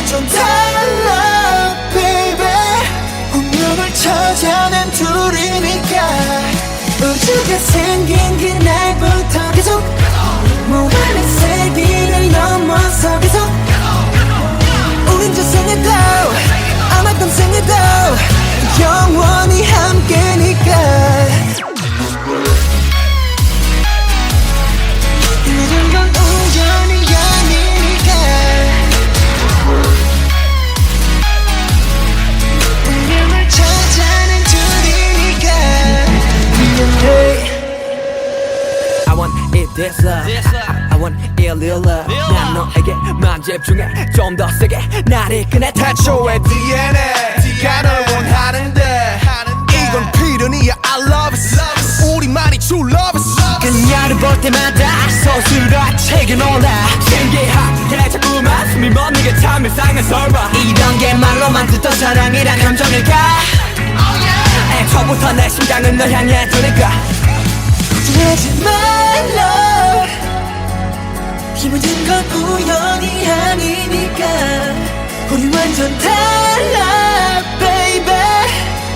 완전 달라 baby. 운명을 찾아낸 둘이니까 우주가 생긴 그날부터 계속 무한한 세기를 넘어서 계속 우린 저 생에도 아마 떤 생에도 영원히 함께니까. 모든 건 우연이 아니니까 운명을 찾아낸 둘이니까. I want it this love I want it real love 난 너에게만 집중해 좀 더 세게 나를 이끄네 태초의 DNA가 널 원하는데 이건 필연이야 I love it 우리만이 true love it 그녀를 볼 때마다 소스가 책에 놀라 신기하게 자꾸만 숨이 멎는 참 이상한 설마 이런 게 말로만 듣던 사랑이란 감정일까 애초부터 내 심장은 널 향해 두니까 하지 말라 이 모든 건 우연이 아니니까 우리 완전 달라 baby.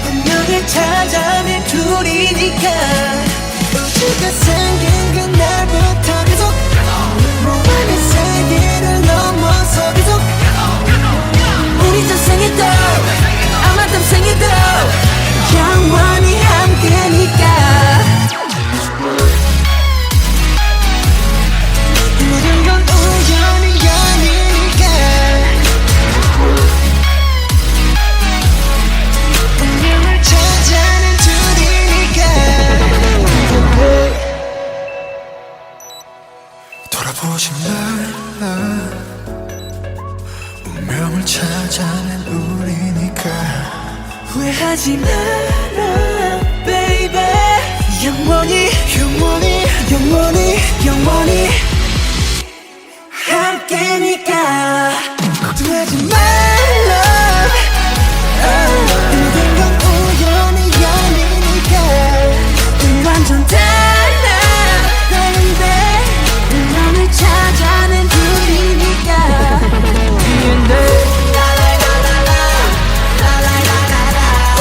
운명을 찾아낸 둘이니까 우주가 생긴 그날부터 계속 무한한 세계를 넘어서 계속 우리 저 생에도 아마 다음 생에도 영원히 함께니까. 모든 건 우연이 아니니까 운명을 찾아낸 둘이니까. 돌아보지 말라 운명을 찾아낸 우리니까 후회하지 마라 baby. 영원히 영원히 영원히 영원히 함께니까 걱정하지 말라 모든 건 우연이 아니니까 우리 완전 달라 baby. 운명을 찾아낸 둘이니까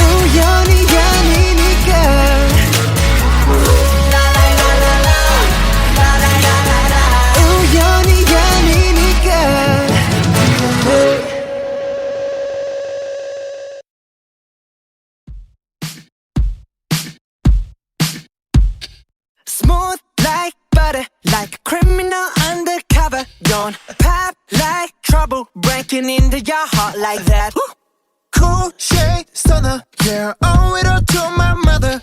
우연이 아니니까 우연이 아니니까. Smooth like butter, like a criminal undercover. Don't pop like trouble, breaking into your heart like that. Cool shade stunner yeah owe it all to my mother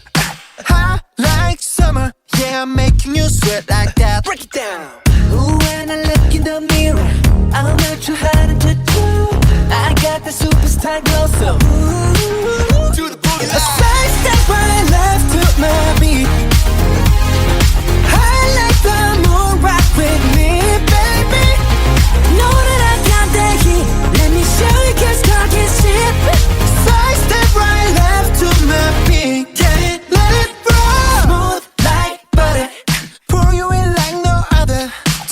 hot like summer yeah I'm making you sweat like that. Break it down. Ooh, when I look in the mirror, I'm not too hard to do. I got the superstar glow, so ooh, Do the boogie a side step right left to my beat. I like the moon rock with me, baby. Know that I got the heat. Let me show you, 'cause talk is cheap. Side step right left to my beat. Get it, let it roll. Smooth like butter. Pour you in like no other.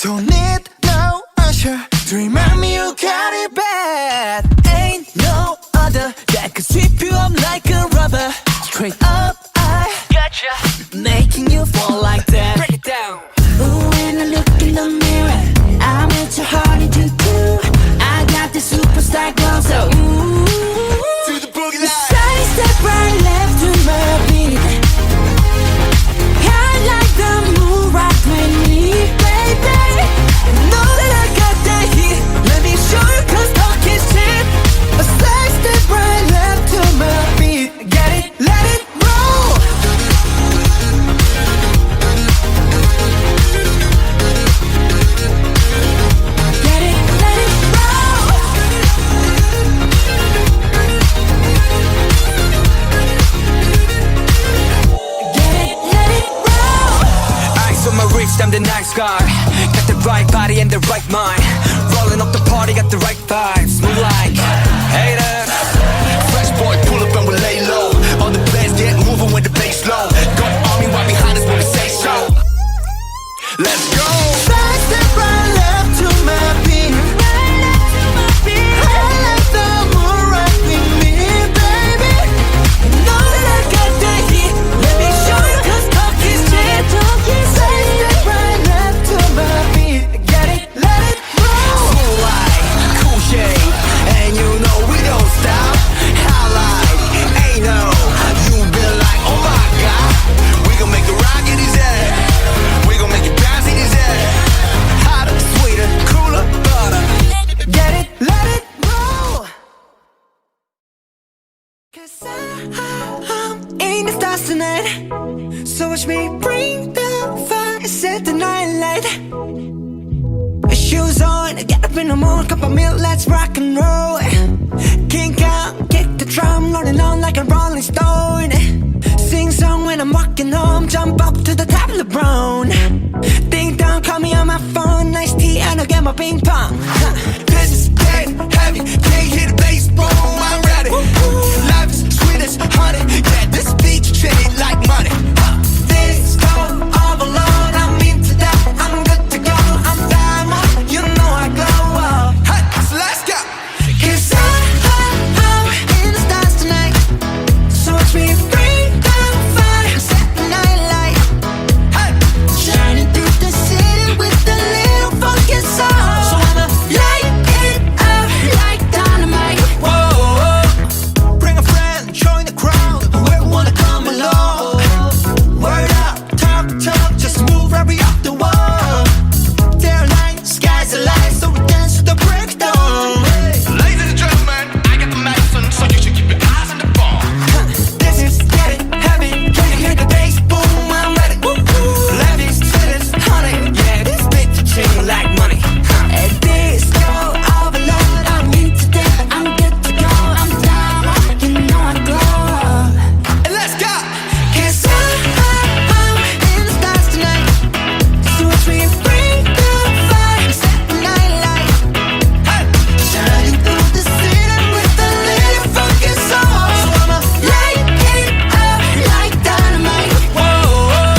Don't need no usher to remind me you got it bad. Ain't no other that could sweep you up like a rubber. Straight up, I Gotcha. making you fall like that. Break it down. Ooh, when I look in the mirror, I'm at your heart to do. I got the superstar glow, so ooh. Do the boogie line. Side step right left to my beat. I like the moon rock with me, baby. Know that I got that heat. Let me show you, 'cause talk is cheap. A side step right left to my beat. Get it, let it roll. Get it, let it roll. Get it, let it roll. Ice on my wrist, I'm the nice guy. Got the right body and the right mind. Rolling up the party, got the right vibes. Move like haters. Fresh boy, pull up and we lay low. All the players get moving with the bass low. Got army right behind us when we say so. Let's go. Side step right left to my beat. Right left to my beat. So watch me bring the fire, set the night light. Shoes on, get up in the morning, cup of milk, let's rock and roll. Kink out, kick the drum, rolling on like a rolling stone. Sing song when I'm walking home, jump up to the top of the brown. Ding dong, call me on my phone, nice tea and I'll get my ping pong. This is getting heavy, can't hear the bass, boom, I'm ready. Life is sweet as honey, yeah, this beat chain like money. This go all alone, I'm into that, I'm good to go, I'm diamond, you know I glow up. Hey, so let's go. 'Cause I'm in the stars tonight. So watch me bring the fire, set the night light. Hey, Shining through the city with a little funky soul. So I'ma light it up like dynamite. whoa, bring a friend, join the crowd, whoever wanna come along. Word up, talk, just move right up the wall. They're light, skies are light, so we dance to the breakdown. Ladies and gentlemen, I got the medicine, so you should keep your eyes on the ball. This is getting heavy. Can you hear the bass? Boom, I'm ready. Life is sweet as honey. Yeah, this bitch ching like money. At this go overload. I'm into that. I'm good to go. I'm down. You know I glow. And let's go. 'Cause I'm in the stars tonight. So watch me bring the fire, set the night light. Hey, Shining through the city with a little funky soul. So I'ma light it up like dynamite. whoa,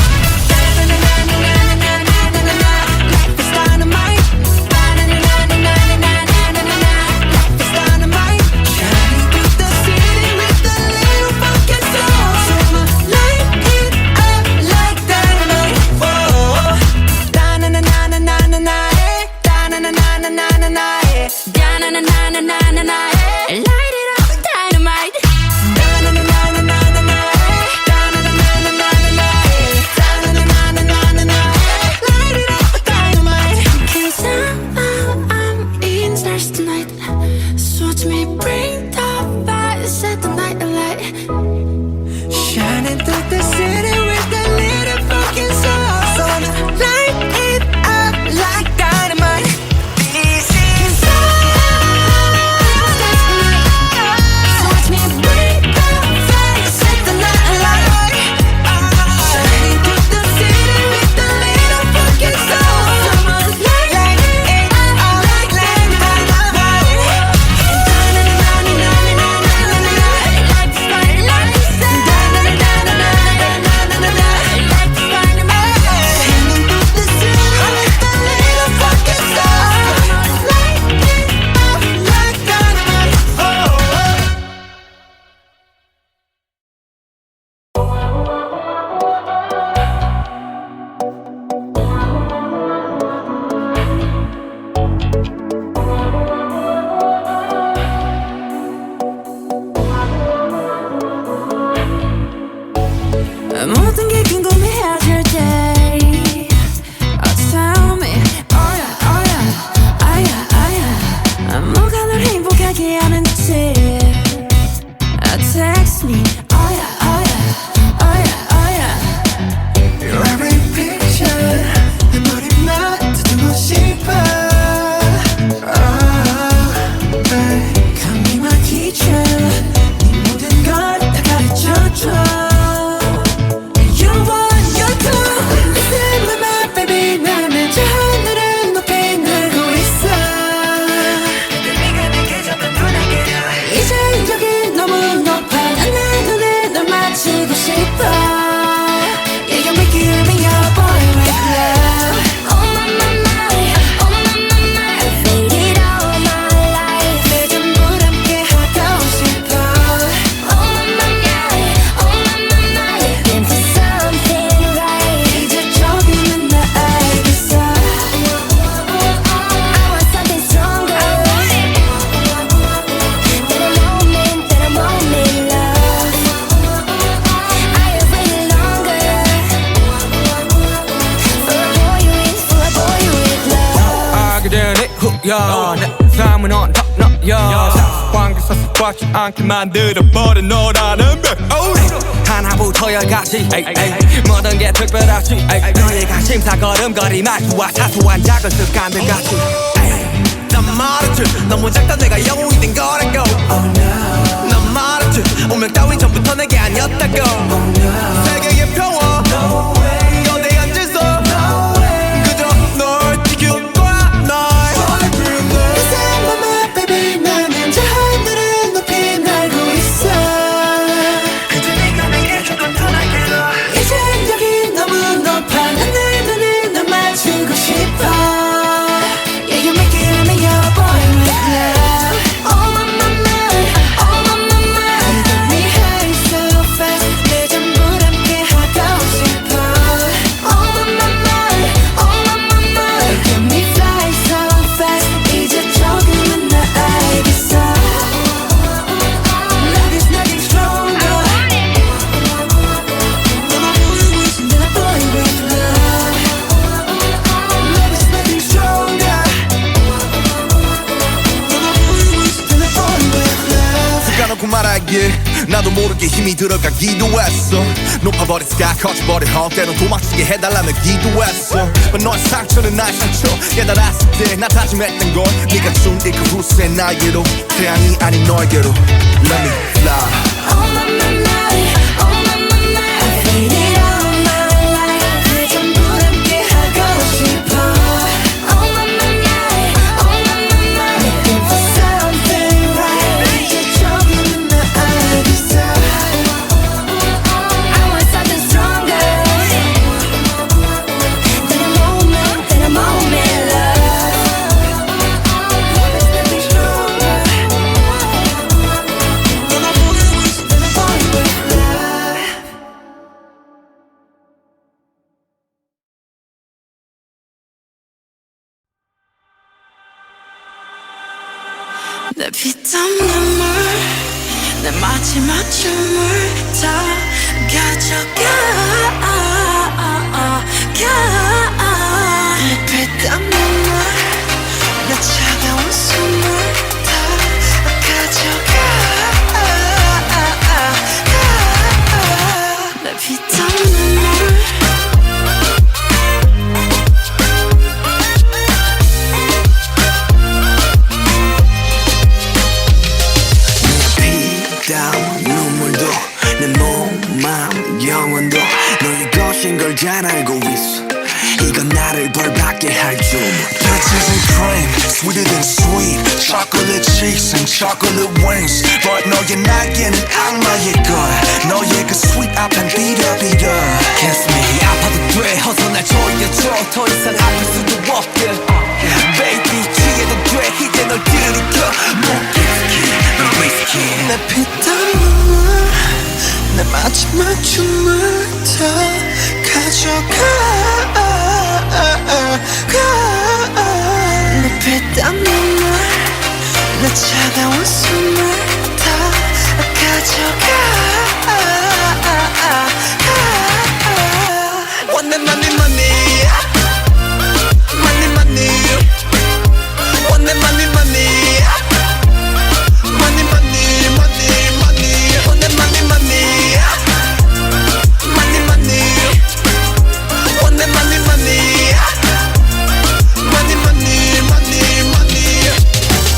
Na-na-na-na-na-na-na-na-na-na. Life is dynamite. Na-na-na-na-na-na-na-na-na. Life is dynamite. Shining through the city with a little funky soul. So I'ma light it up like dynamite. Da-na-na-na-na-na-na-na, eh. Da-na-na-na-na-na-na, eh. Da-na-na-na-na-na-na, eh. Light it up with dynamite. Da-na-na-na-na-na-na, eh. Da-na-na-na-na-na-na, eh. Da-na-na-na-na-na-na, eh. Light it up with dynamite. 'Cause I'm in stars tonight. So watch me bring the fire, set the night alight. Shining through the city with a little funky soul. So I'ma light it up like dynamite. This is so watch me bring the fire, set the night alight. Shining through the city with a little funky soul. So I'ma light it up like dynamite. 모든 게 궁금해질 때 tell me, oh yeah, 뭐가 널 행복하게 하는지 text me, oh yeah. your every picture, 내 머리만 듣고 싶어. Come be my teacher, 네 모든 걸 다 가르쳐줘. You want, you do. Listen to my baby, 나는 저 하늘을 높이 날고 있어. 네가 내게 잡은 눈에 이제 여기 너무 높아. 난 내 눈에 널 맞추고 싶어. Yeah, you make me your boy with love. Oh my, faded all my life. 내 전부 함께 하고 싶어. Oh my, into something right. 이제 조금은 나 알겠어. I want something stronger. That a moment, love. I have waited longer for a boy with love. 알게 되니 후연 삶은 언덕 너 관계사 꽉지 않게 만들어버린 너라는 백 하나부터 열까지 모든 게 특별하지 너의 관심사 걸음걸이 말투와 사소한 작은 습관들 같이 난 말했지 너무 작다 내가 영웅이 된 거라고 난 말했지 운명 따윈 전부터 내게 아니었다고 세계의 평화 거대한 질서 그저 널 지킬 거야 날 이상한 맘에 baby 나는 저 하늘을 높이 날고 있어 그저 네가 내게 조금 더 날개로 이젠 여기 너무 높아 난 내 눈을 널 맞추고 싶어 Yeah, you make it on your boy with love Oh my mind, oh my mind You get me high so fast 내 전부 함께 하고 싶어 Oh my mind, oh my mind You get me fly so fast 이제 조금은 나 알겠어 Love is nothing stronger Than a boy with love Love is nothing stronger 까놓고 말하길 나도 모르게 힘이 들어가기도 했어 높아버린 스카 커져버린 헛 때론 도망치게 해달라며 기도했어 너의 상처는 나의 상처 깨달았을 때 나 다짐했던 건 네가 준 이 그 후세 나에게로 태양이 아닌 너에게로 Let me fly Oh my mind, oh my mind I feel it all my life 내 전부 함께 하고 싶어 Oh my mind, oh my mind Looking for something right 이제 조금은 나 알겠어 I want something stronger Than a moment love Love is nothing stronger Than a boy with love 내 피땀 눈물 내 마지막 춤을 다 가져가 내 피땀 눈물 내 차가운 숨을 다 가져가 내 피땀 눈물 피땀 눈물도 내 몸, 마음, 영혼도 너의 것인 걸 잘 알고 있어 이건 나를 벌받게 할 줄 Peaches and cream, sweeter than sweet Chocolate cheeks and chocolate wings But 너의 날개는 악마의 걸 너의 그 sweet 앞엔 비려비려 Kiss me 아파도 돼 어서 날 조여줘 더 이상 아플 수도 없게 Baby 취해도 돼 이제 널 들이켜 너 위스키 내 피땀 눈물 내 마지막 춤을 다 가져가 내 피땀 눈물 내 차가운 숨을 다 가져가 Want that money, money Money, money Want that money, money Money, money, money, money Want that money, money Money, money Want that money, money Money, money, money, money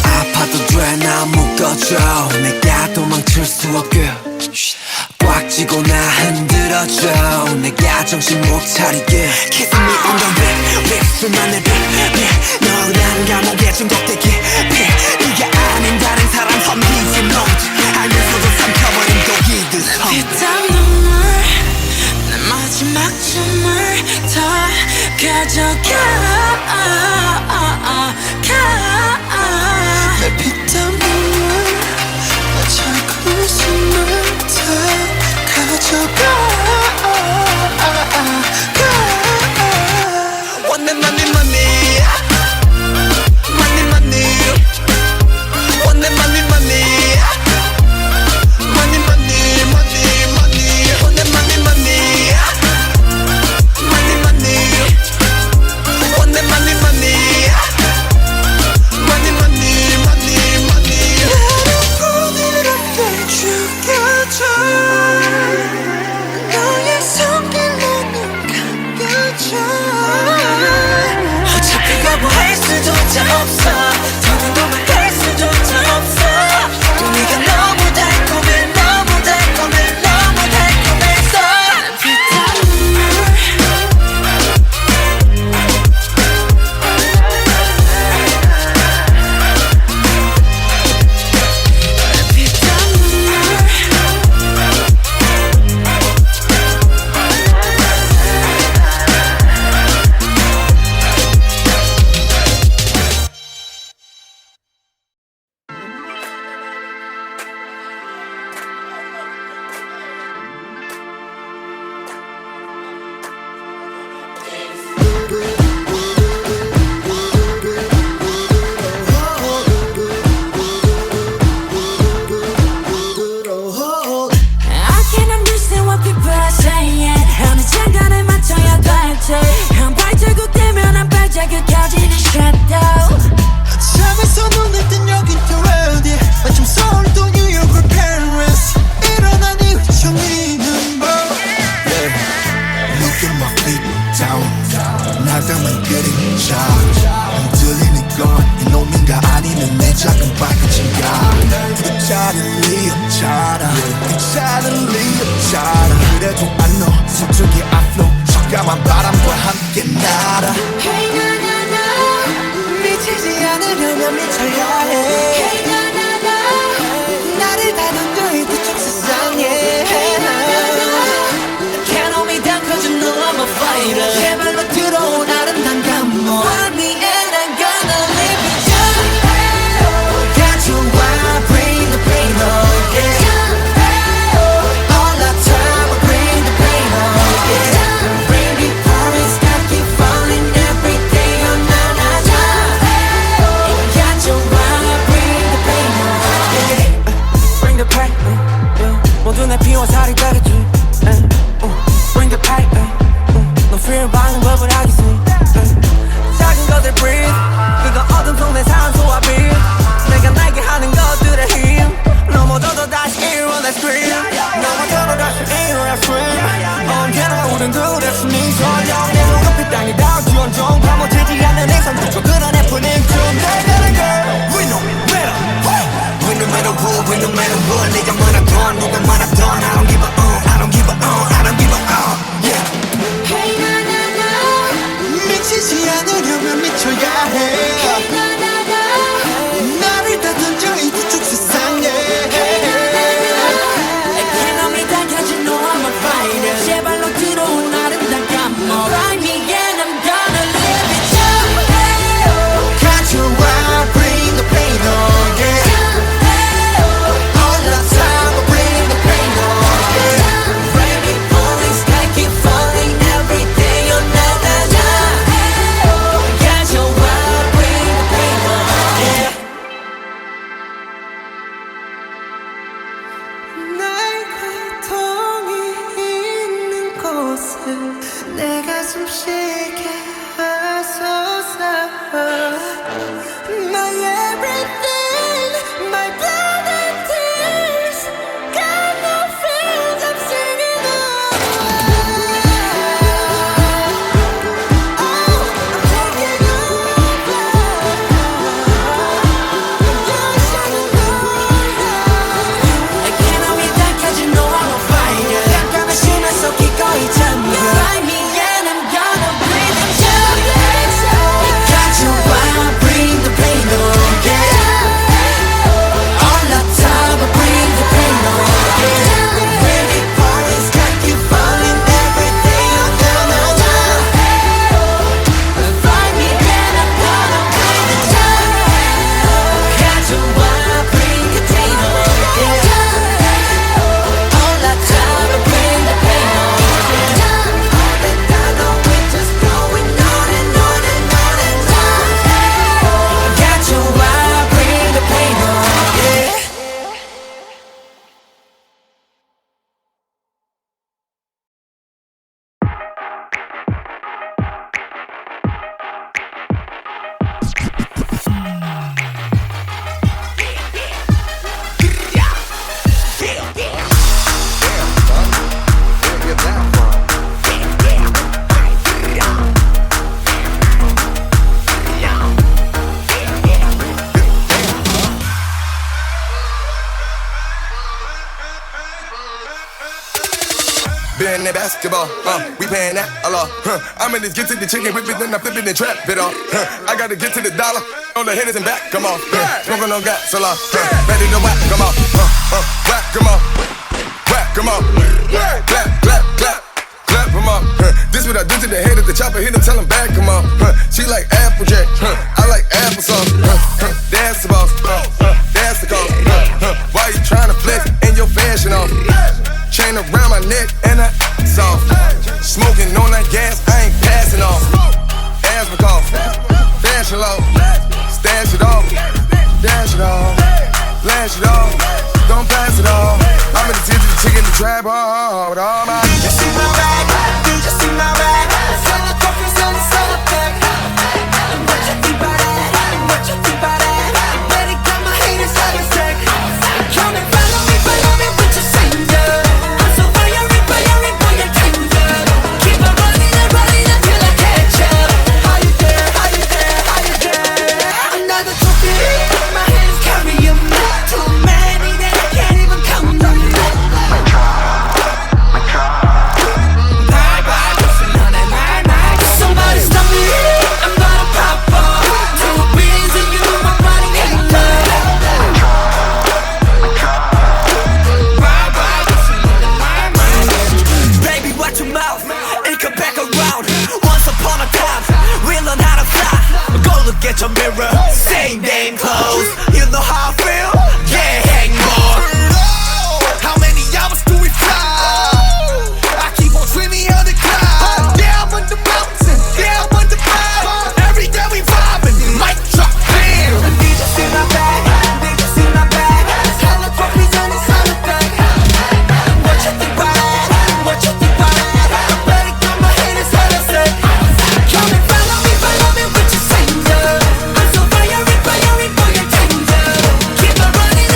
아파도 돼 나 묶어줘 내가 도망칠 수 없게 꽉 쥐고 나 흔들어줘 내가 정신 못 차리게 Kiss me on the lip 립술만 내 너란 감옥에 중독되게 네가 아닌 다른 사람 섬기지 못해 알면서도 삼켜버린 독이듯 피땀 눈물 내 마지막 춤을 다 가져가 내 피땀 눈물 내 차가운 숨을 다 가져가 Want that money, money Money, money Want that money, money Money, money, money, money Want that money, money Money, money Want that money, money Money, money, money, money 없어 더는 할 수조차 없어 또 네가 너무 달콤해 너무 달콤해 너무 달콤해서 I can't understand what people are saying 어느 장단에 맞춰야 될지 한 발자국되면 한 발자국까지는 shadow 잠에서 눈을 뜬 여긴 또 어디 마침 서울 또 뉴욕 or Paris 일어난 이후 정리는 뭐 Look at my feet down 나감은 그림자 흔들리는 건 이놈인가 아니면 내 작은 발끝인가 그 차는 리었잖아 그 차는 리었잖아 그래도 안 너 서쪽의 앞로 적감한 바람과 함께 날아 Hey na na na 미치지 않으려면 미쳐야 해 Hey na na na 나를 다듬는 이쪽 세상에 Can't hold me down cause you know I'm a fighter 제발로 들어온 아름다운 감동 Find me and I'm gonna live with you Got you I bring the pain on yeah All the time I bring the pain on yeah Rain before it stop keep falling every day oh na na na Got you I bring the pain on yeah Bring the pain 모두 내 피와 살이 되겠지 Bring the pain 너 fear 받는 법을 알겠지 작은 것들 breathe 그거 어둠 속 내 산소와 빛 내가 날게 하는 것들의 힘 넘어져도 다시 일어나 scream 넘어져도 다시 일어나 scream 언제나 우린 둘의 숨이 설령 내 눈앞이 땅이 닿을지 온종 파묻히지 않는 이상 그저 그런 해프닝 좀 내가는 girl We no matter We no matter what We no matter what 네가 말하던 누가 말하던 I don't give a I don't give a I don't give a Yeah Hey na na na 미치지 않으려면 미쳐야 해 Hey na na na 나를 다듬는 이쪽 세상에 Can't hold me down cause you know I'm a fighter 제발로 들어온 아름다운 감동 Find me and I'm gonna live with you Got you I bring the pain on yeah All the time I bring the pain on yeah Rain before it sky keep falling every day oh na na na Got you I bring the pain on yeah 나의 고통이 있는 곳에 내 가슴 쉬게 하소서 My everything My blood and tears Got no feels I'm singing Oh, I'm taking over You're shining I can't hold me down cause you know I'm a fighter 약간의 심해서 기꺼이 잠겨 Find me and I'm gonna breathe with you that basketball. We paying that a lot. I'm in this get to the chicken whip it, then I'm flipping and trap it off. I gotta get to the dollar on the hitters and back, come on. Smoking on gas a lot. Ready to whack, come on. Whack, come on. Whack, come on. Clap, clap, clap. Clap him up. This what I do to the head of the chopper. Hit him, tell him back, come on. She like Applejack. I like applesauce. That's the boss. That's the cost. Why you tryna flex in your fashion off? Chain around my neck and I soft. Smoking on that gas, I ain't passing off. Asthma cough. Fashion low. Stash it off. Dash it off. Flash it off. Don't pass it off. I'm in the tip of the chicken, the trap hard with all my. Did you see my bag? Did you see my bag? Sell the coffee, sell the pack. What you think about that? What you think about that? Better got my haters out of sick. Come and follow me with your singer. I'm so fiery, fiery, boy, you're tender. Keep on running until I catch up. How you there? How you there? How you there? Another trophy, my hands carry 'em. Too many that I can't even count them. Somebody stop me, I'm gonna pop off. Too busy, you know my body ain't love. Baby, watch your mouth, it come back around. Once upon a time, we learn how to fly. Go look at your mirror, same damn clothes. You know how I feel? Yeah, hang more. How many hours do we fly? I keep on dreaming of the cloud. Down on the mountain, down on the cloud. Every day we vibing, mic drop, bam. Did you see my bag? Did you see my bag? Hella trophies on this holiday. What you think about that? What you think about that? I better got my haters out of sight. Come and follow me with your singer. I'm so fiery, fiery, boy, you're tender. Keep on running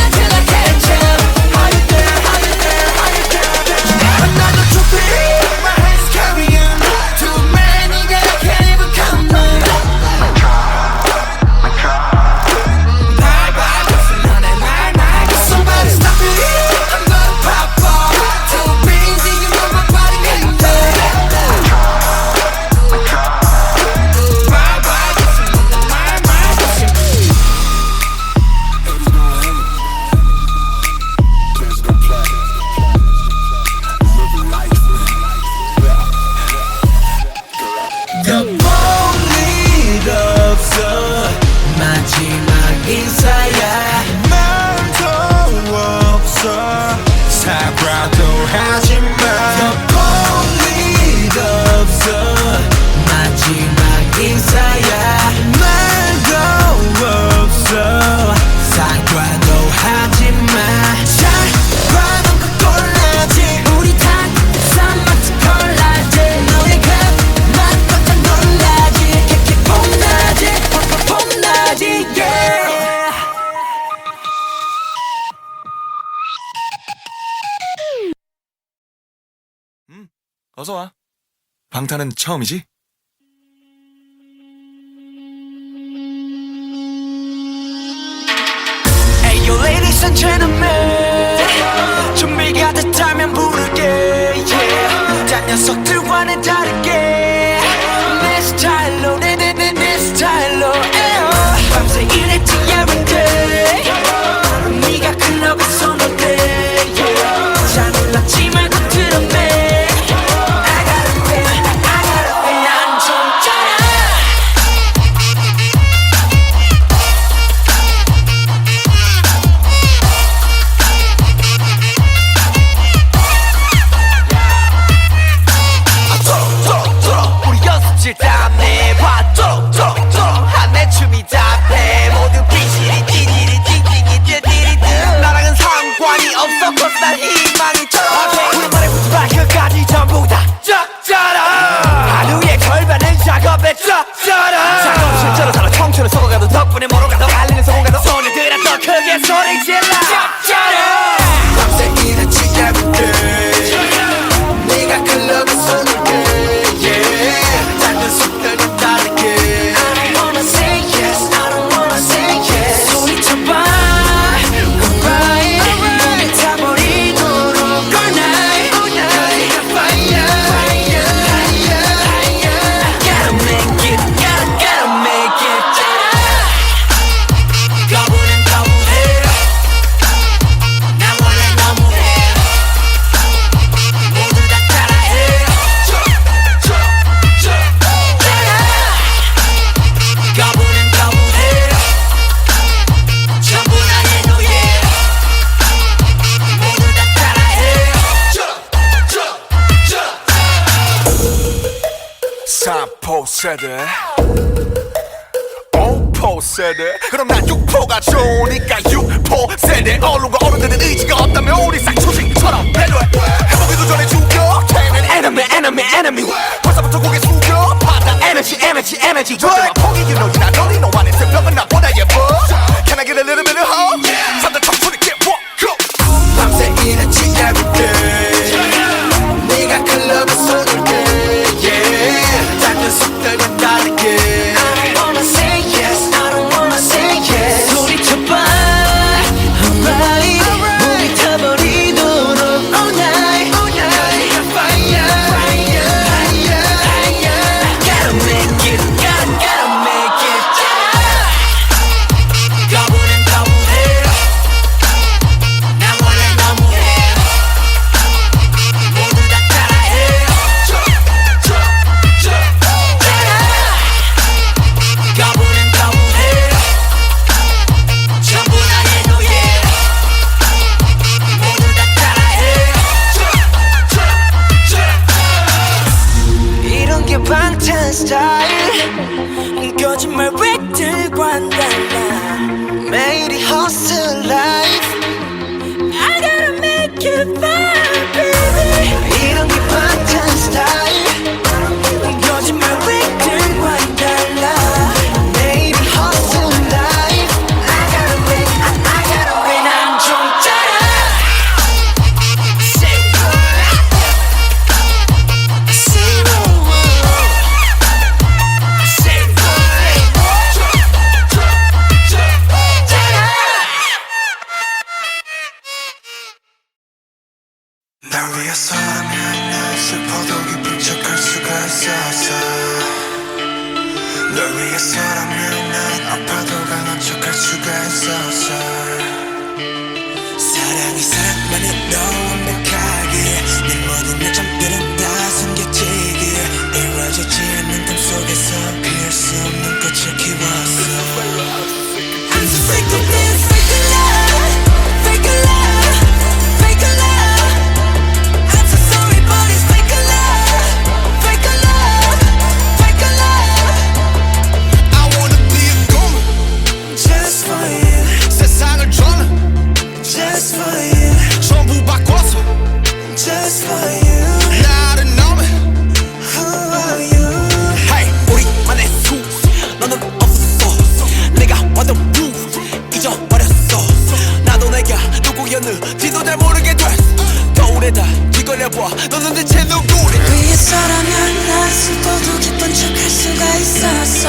until I catch up. How you there? How you there? How you there? Another trophy, my hands carrying. Too many that I can't even count them. Somebody stop me, I'm gonna pop off. Too busy, you know my body ain't 일 없어 마지막 인사야 말도 없어 사과도 하지마 일 없어 마지막 인사야 말도 없어 사과도 하지마 잘 봐놓고 골라지 우리 다 쌈마치 콜라지 너의 그 맛보다 놀라지 캐캐 폼나지 폼나지 yeah 어서와. 방탄은 처음이지? Hey yo ladies and gentlemen 준비가 됐다면 부를게 yeah 딴 녀석들과는 다르게 내 스타일로 내 스타일로 밤새 일했지 every day 네가 클럽에서 놀 때 잘 놀랐지 말고 들었네 I got a feeling 난 좀 짜라 우리 연습실 다음에 봐 3포 세대 5포 세대 그럼 난 6포가 좋으니까 6포 세대 언론과 어른들은 의지가 없다면 우리 쌍초식처럼 배려해 해보기도 전에 죽여 enemy enemy enemy 벌써부터 고개 숙여 받아 energy 절대로 포기기 너지나 너니 너 안에 새벽은 나보다 예뻐 Can I get a little bit of hope? 산다 청소리 get walk go 밤새 일했지 everyday 네가 클럽에 쏟을게 yeah 작은 속들과 다르게 I don't wanna say yes I don't wanna say yes 소리쳐봐 alright 몸이 타버리도록 all night fire gotta make it gotta make it 거부는 거부해 나 원래 너무해 모두 다 따라해 거부는 거부해 전부 다 내 노예 모두 다 따라해 이런 게 방탄 스타일 거짓말 획들과는 달라 매일이 hustle life I gotta make it fun baby 이런 게 방탄 스타일 거짓말 획들과는 달라 매일이 hustle life I gotta win 난 좀 짜라 Say 날 위해서라면 난 슬퍼도 기쁜 척할 수가 있었어 널 위해서라면 난 아파도 강한 척할 수가 있었어 사랑이 사랑만은 너무 완벽하게 내 모든 요점들은 다 숨겨지게 이루어지지 않는 꿈 속에서 피할 수 없는 꽃을 키웠어 I'm so sick of this fake love fake love fake love I'm so sorry but it's fake love fake love fake love I wanna be a goon just for you 세상을 저는 just for you 전부 바꿔서 just for you 나를 너무 Who are you Hey 우리만의 수 너는 없었어 내가 완전 blue 잊어버렸어 나도 내가 누구였는지도 잘 모르게 됐어 거울에다 뒤걸려봐 너는 대체 누구래 위해서라면 난 슬퍼도 기쁜 척할 수가 있었어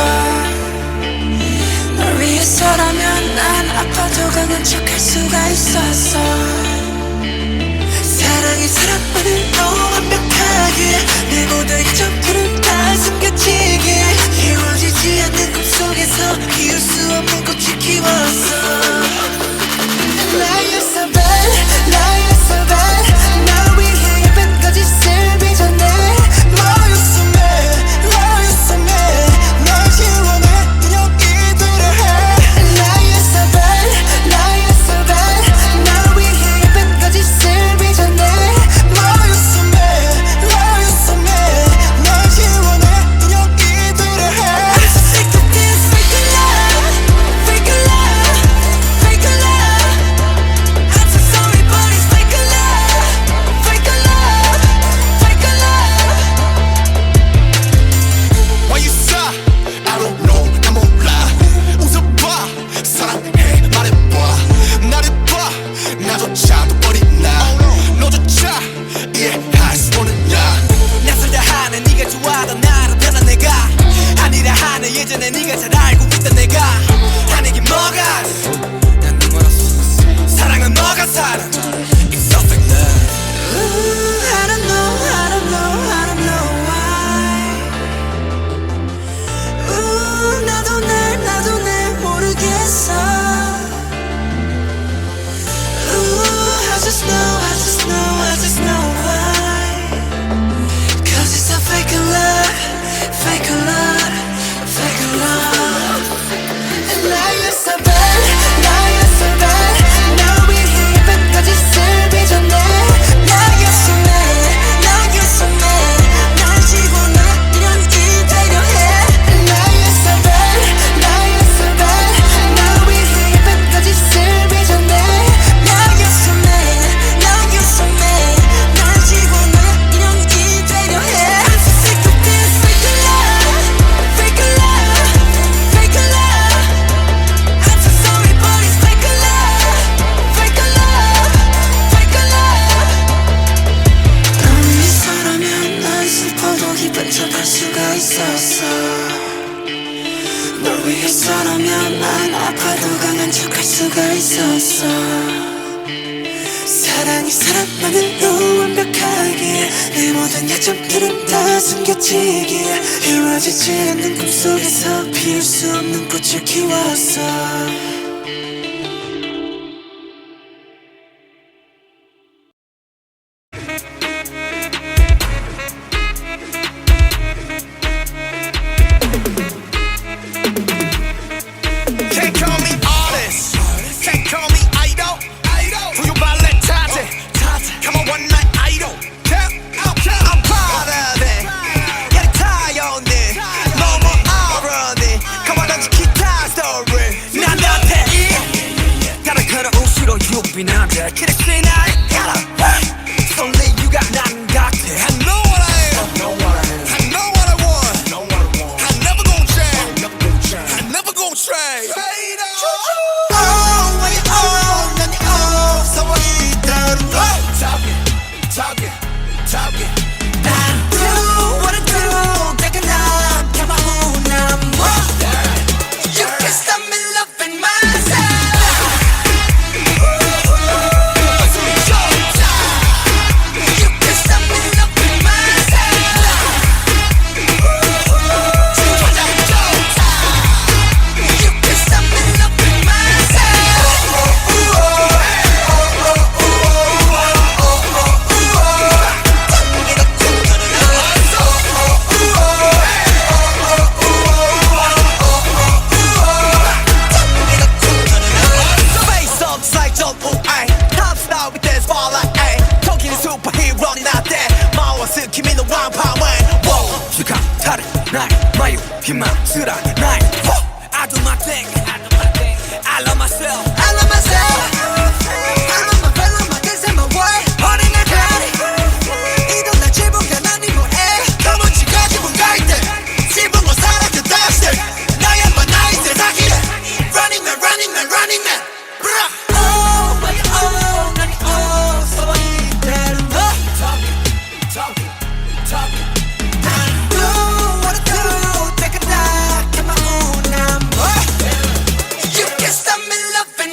널 위해서라면 난 아파도 강한 척할 수가 있었어 사랑이 사랑만을 너무 완벽하게 내 모든 점들은 다 숨겨지게 이루어지지 않는 꿈속에서 피울 수 없는 꽃을 키웠어 Lie so bad, lie so bad 날 위해 예쁜 거짓을 빚어내 너였어 너였어 널 지워내 눈여기 도래해 Lie so bad, lie so bad 날 위해 예쁜 거짓을 빚어내 너였어 너였어 널 지워내 눈여기 도래해 I'm so sick of this fake love fake love fake love I'm so sorry but it's fake love fake love fake love Why you sigh? I don't know 난 몰라 웃어봐 사랑해 말해봐 나를 봐 나조차도 버린 나 너조차 이해할 수 없는 나 낯설다 하는 네가 좋아하던 나로 변한 내가 아니라 하는 예전에 네가 잘 알고 있던 내가 하는 게 뭐가 난 멀었어 사랑은 뭐가 사랑 It's so fake love Ooh, I don't know why Ooh, 나도 날 모르겠어 Ooh, I just know why 'Cause it's a fake love, fake love, fake love 생각할 수가 있었어 널 위해서라면 난 아파도 강한 척할 수가 있었어 사랑이 사랑만으로 완벽하기에 내 모든 약점들은 다 숨겨지기에 이루어지지 않는 꿈속에서 피울 수 없는 꽃을 키웠어 Can't call me artist, can't call me idol. 부유 발레 타지, come on one night idol. I'm proud of it. Yeah, 타연이 너무 어른이. Come on, 던지 기타 story. 난 너한테 다른 그런 우시로 유빈한데 그랬지 나의 가라 Only you got 난 같아 I know what I am. I know what I want. I never gon' change. I never gon' trade. Oh, when you own, 난 네 없어 이대로. Talking. Do what I do 내가 난 가만히 난 뭐 You can stop me loving myself You can stop me loving myself You can stop me loving Face upside 좀 우아해 Top star with that spotlight ay. 토끼는 슈퍼히어로는 나대 마와 스키미는 왕파워 Whoa. 주가 다른 나의 마유 희망스러운 나의 I do my thing I love myself I love myself I love my fellow my this and my world 어린 날 가리 이런 날 지붕에 난 이 뭐해 너무 지가 지붕 갈때 지붕을 사라져 다시 나야만 나의 세상이래 Running man Oh baby oh 난 이 없어 이대로 Do what I do 내가 나 가만히 난 뭐 You can stop me loving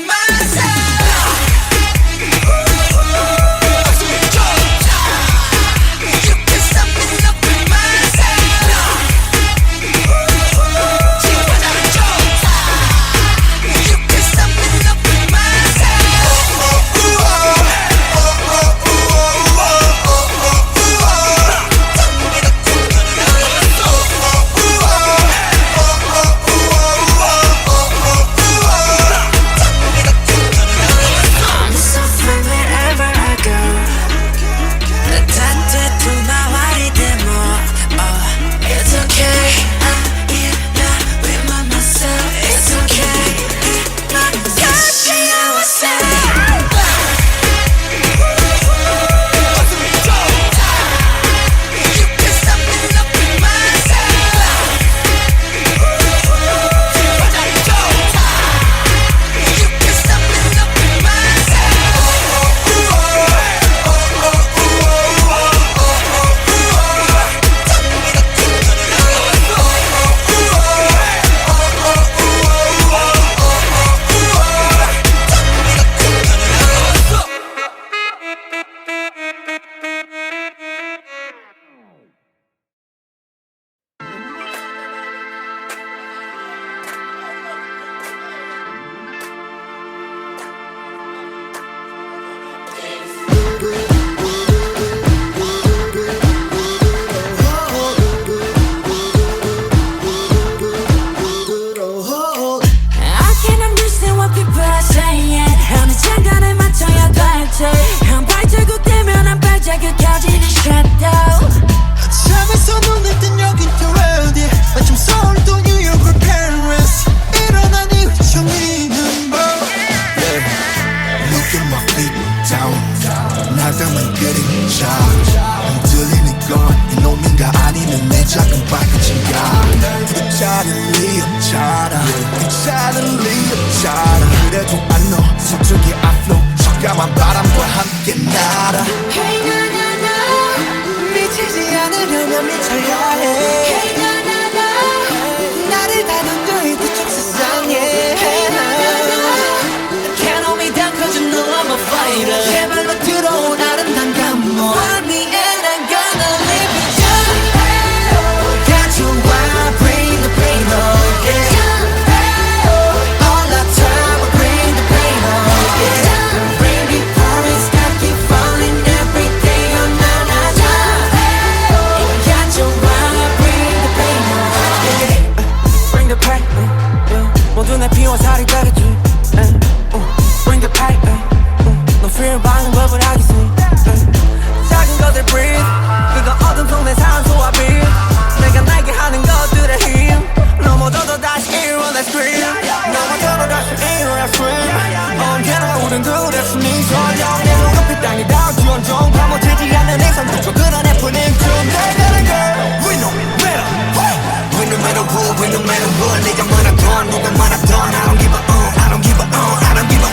matter what 네가 말하던 누가 말하던 I don't give a I don't give a I don't give a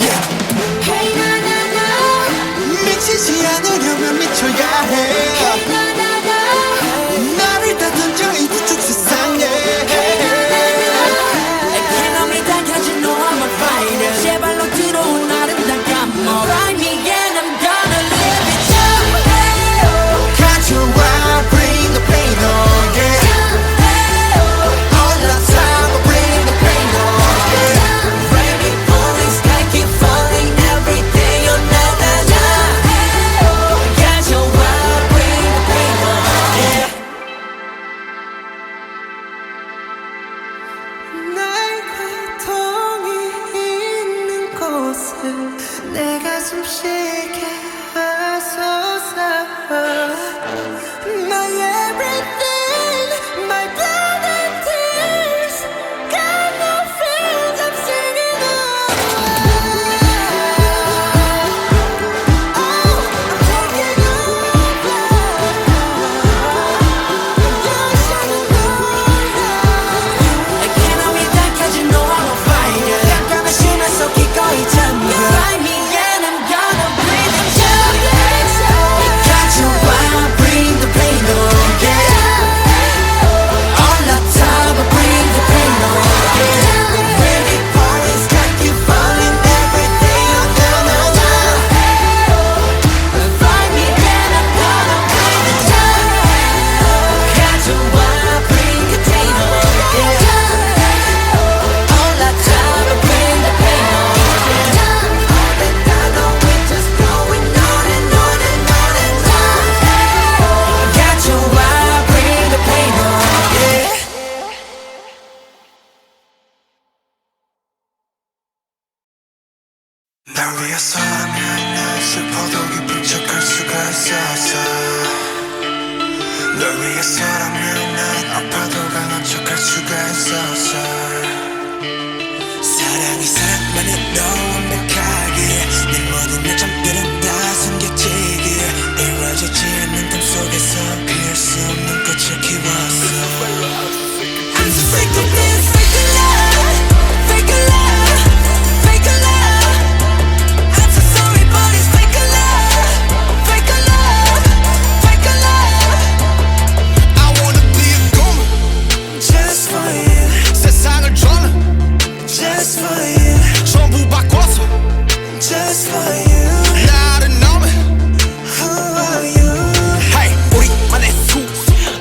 yeah. Hey na na na, 미치지 않으려면 미쳐야 해 hey na na na, 나를 다 던져 이 뒤쪽 세상에 에코노미 당겨진 no I'm a fighter 제발로 들어온 아름다운 감목 Find me and I'm gonna live it up 가져와 bring the pain on yeah all the time bring the pain on yeah Rainy falling, sky keep falling every day oh na na na 가져와 bring the pain on yeah 나의 고통이 있는 곳에 내가 숨 쉬게 하소서 My everything, my blood and tears got no feels, I'm singing I'm taking over You're shining 에코노미 당겨진 no I'm a fighter 깜깜한 심한 속 기꺼이 잠겨 Find me and I'm gonna breathe it up 가져와 bring the pain on yeah all the time I bring the pain on yeah Rainy falling, sky keep falling every day oh na na na Find me and I'm gonna breathe it up 가져와 bring the pain on yeah all the time I bring the pain on yeah all the time we're just going on and on and on and on 가져와 bring the pain on yeah 날 위해서라면 난 슬퍼도 기쁜 척할 수가 있었어 널 위해서라면 난 아파도 강한 척할 수가 있었어 사랑이 사랑만으로 완벽하게 내 모든 약점들은 다 숨겨지게 이루어지지 않는 꿈 속에서 피할 수 없는 꽃을 키웠어 I'm so sick of this fake love, fake love, fake love. I'm so sorry, but it's fake love, fake love, fake love. I wanna be a goon Just for you, 세상을 저는 just for you, 전부 바꿔서 just for you 나를 넘어 Who are you? Hey 우리만의 수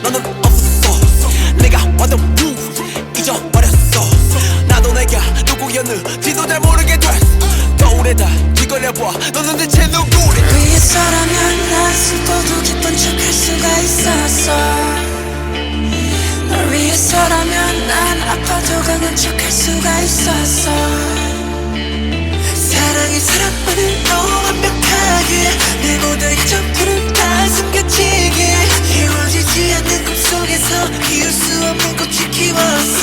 너는 없었어 내가 완전 루 잊어버렸어 나도 내가 누구였는지도 잘 모르게 됐어 거울에다 뒤걸려봐 너는 대체 누구래 위해서라면 난 슬퍼도 기쁜 척할 수가 있었어 널 위해서라면 난 아파도 강한 척할 수가 있었어 사랑이 사랑만으로 완벽하게 내 모든 점들은 다 숨겨지게 이루어지지 않는 꿈 속에서 피울 수 없는 꽃을 키웠어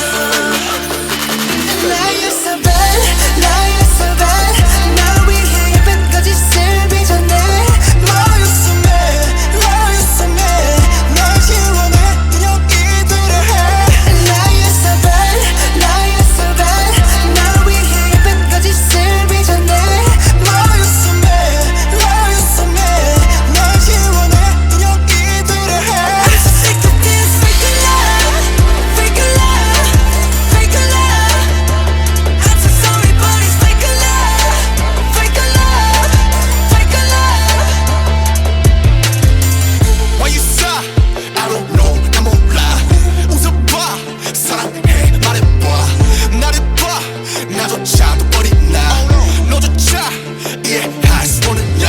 Lie you're so bad, lie you're so bad 날 위해 예쁜 거짓을 빚어내 Lie you're so mad, lie you're so mad 널 지워내 눈여기 도래해 Lie you're so bad, lie you're so bad 날 위해 예쁜 거짓을 빚어내 Lie you're so mad, lie you're so mad 널 지워내 눈여기 도래해 I'm so sick of this fake love, fake love, fake love. I'm so sorry, but it's fake love, fake love, fake love. Why you sigh? I don't know 난 몰라 웃어봐 사랑해 말해봐 나를 봐 나조차도 버린 나 너조차 이해할 수 없는 나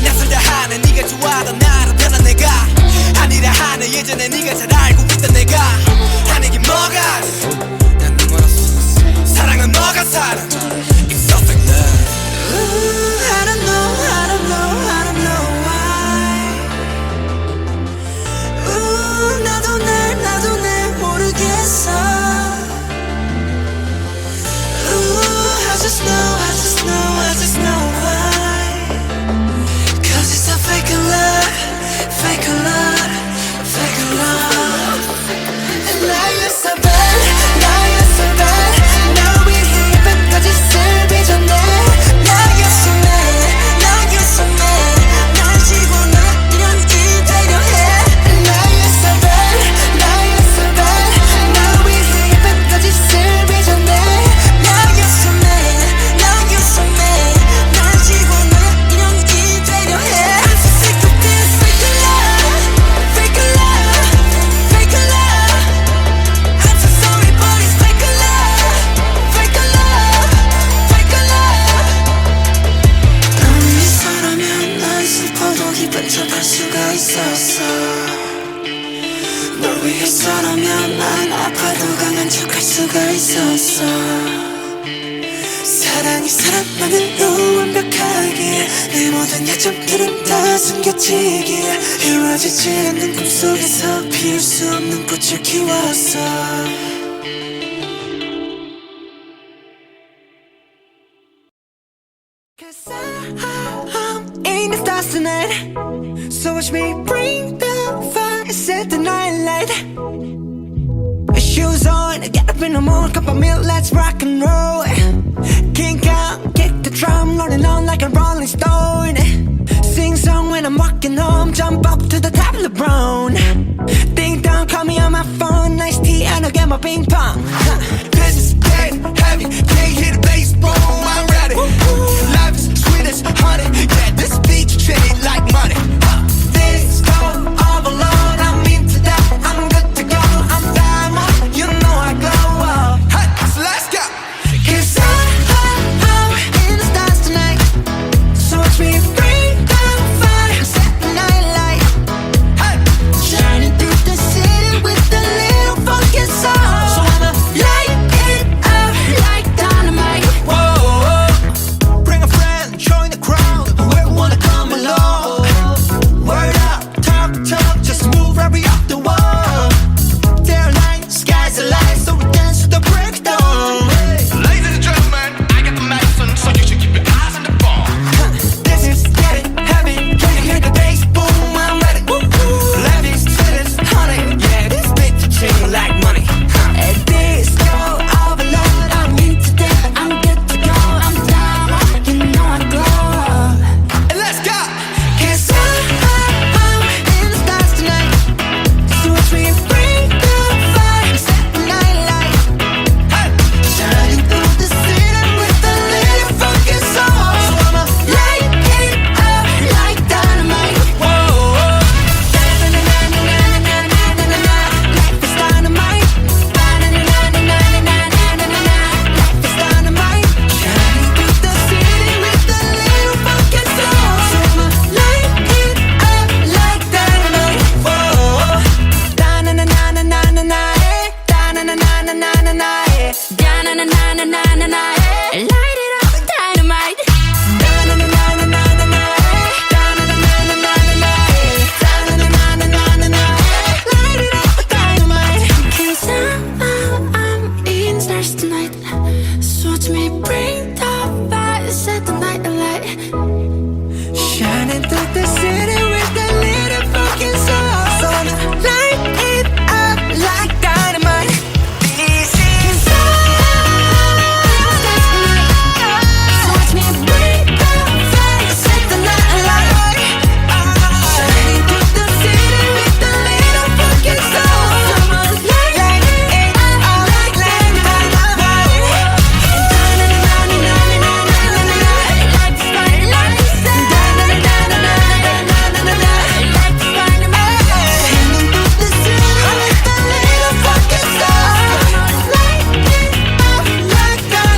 낯설다 하는 네가 좋아하던 나로 변한 내가 아니라 하는 예전에 네가 잘 알고 있던 내가 하는 게 뭐가 난 멀었어 사랑은 뭐가 사랑 It's so fake love Ooh, I don't know, I don't know, I don't know why. Ooh, 나도 날 모르겠어. Ooh, I just know, I just know, I just know why. 'Cause it's a fake love, fake love, fake love. And now you're so bad 위해서라면 난 아파도 강한 척할 수가 있었어. 사랑이 사람만으로 완벽하기에 내 모든 약점들은 다 숨겨지기에 이루어지지 않는 꿈속에서 피울 수 없는 꽃을 키웠어. Cause I'm in the stars tonight. So watch me bring the fire, set the night light. Shoes on, get up in the morning, cup of milk, let's rock and roll. Kink out, kick the drum, rolling on like a rolling stone. Sing song when I'm walking home, jump up to the top of the brown. Ding dong, call me on my phone, nice tea and I'll get my ping pong. This is getting heavy, can't hear the bass, boom, I'm ready. Life is sweet as honey, yeah, this beat chain like money. This go all alone, I'm into that, I'm good to go, I'm diamond, you know I glow up. Hey, so let's go. Cause I'm in the stars tonight. So watch me bring the fire, set the night light. Hey, Shining through the city with a little funky soul. So I'ma light it up like dynamite. Whoa, bring a friend, join the crowd. Whoever wanna come along. Word up, talk, just move right up the wall. There light, sky's the light, so we dance to the breakdown. ladies and gentlemen, I got the medicine, so you should keep your eyes on the ball. This is getting heavy, can you hear the bass? Boom, I'm ready. Life is sweet as honey, yeah, this beat chain like money. This go all alone, I'm into that, I'm good to go, I'm diamond, you know I glow. And let's go. Cause I'm in the stars tonight. So watch me bring the fire, set the night light. Hey, Shining through the city with a little funky soul. So I'ma light it up like dynamite. whoa, Life is dynamite. Life is dynamite. Shining through the city with a little funky soul. So I'ma light it up like dynamite. Light it up, dynamite. Cause I'm in stars tonight. So watch me bring the fire, set the night alight. Shining through the city with a little funky soul. So I'ma light it up like dynamite. Cause I'm in stars tonight. So watch me bring the fire, set the night alight. Shining through the city with a little funky soul. So I'ma light it up like dynamite.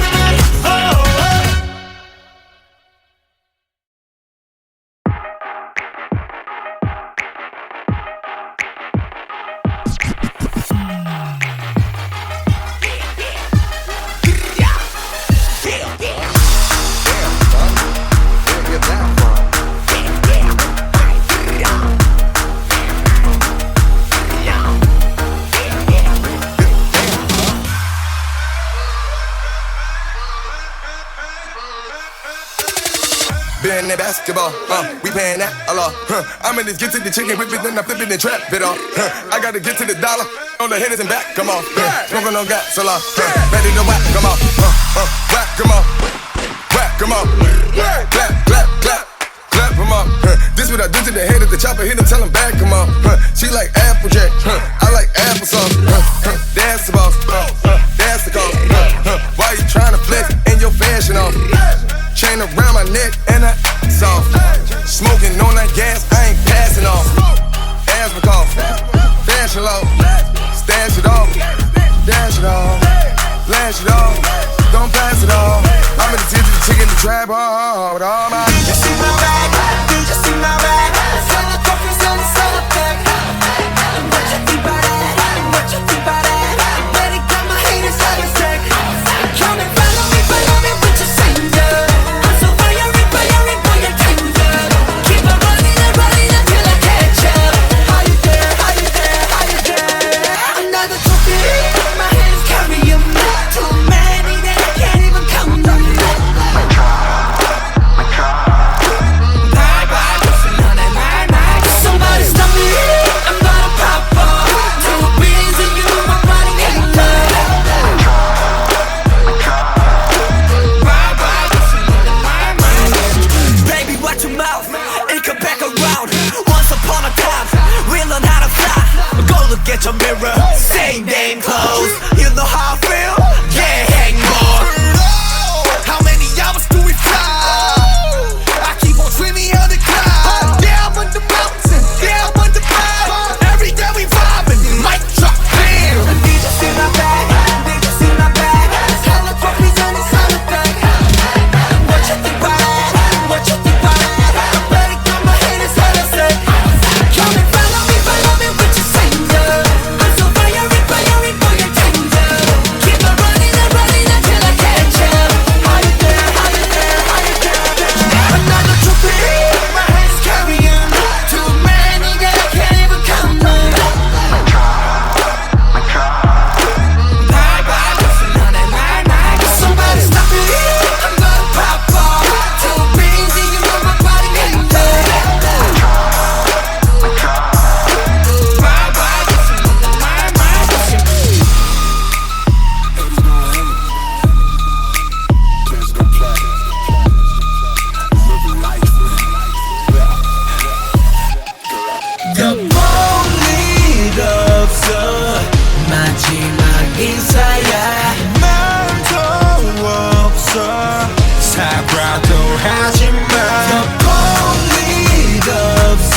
Been that basketball, we paying that a lot. I'm in this get to the chicken, whip it, then I'm flipping and trap it off. I gotta get to the dollar, on the hitters and back, come on. Smoking on gas, so long. Ready to whack, come on. Whack, come on. Whack, come on. Clap, clap, clap. Clap, come on. This what I do to the head of the chopper, hit him, tell him back, come on. She like Applejack, I like applesauce. That's the boss, that's the cost. Why you tryna flex in your fashion off? Chain around my neck and I soft. Smoking on that gas, I ain't passing off. Asthma cough, fashion low. Stash it off, dash it off, flash it off. Don't pass it off. I'm in the tip of the chicken, the trap hard with all my. did you see my bag? Did you see my bag? Sell the coffee, sell the pack. What you think about that? mirror, same damn clothes. You know how I feel? Yeah, hang more. How many hours do we fly? I keep on dreaming of the cloud. Yeah, I'm on the mountain, yeah, I'm on the cloud. Every day we vibing, mic drop, bam. Did you see my bag? Did you see my bag? Hella trophies on this hella thing. What you think about it? What you think about it? I better get my haters hella sick. Come and follow me with your finger. I'm so fiery for your danger. Keep on running until I catch you. How you there? How you there? How you there? Another trophy, my hands carrying. Too many that I can't even count them. Somebody stop me, I'm gonna pop off. Too busy, you know my body ain't dead. 볼일 없어 마지막 인사야 말도 없어 사과도 하지마 볼일 없어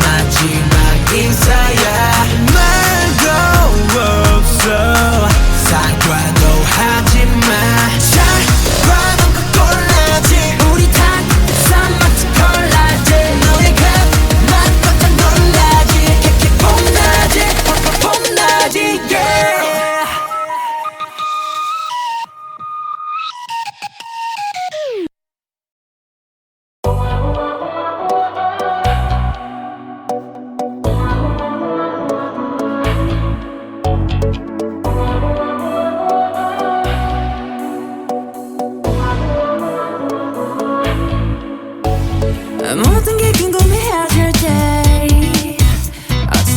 마지막 인사야 말도 없어 사과도 하지마 잘 봐놓고 골라지 우리 다 마치 콜라지 너의 그맛 깜짝 놀라지 캐캐 폼나지 yeah 모든 게 궁금해질 때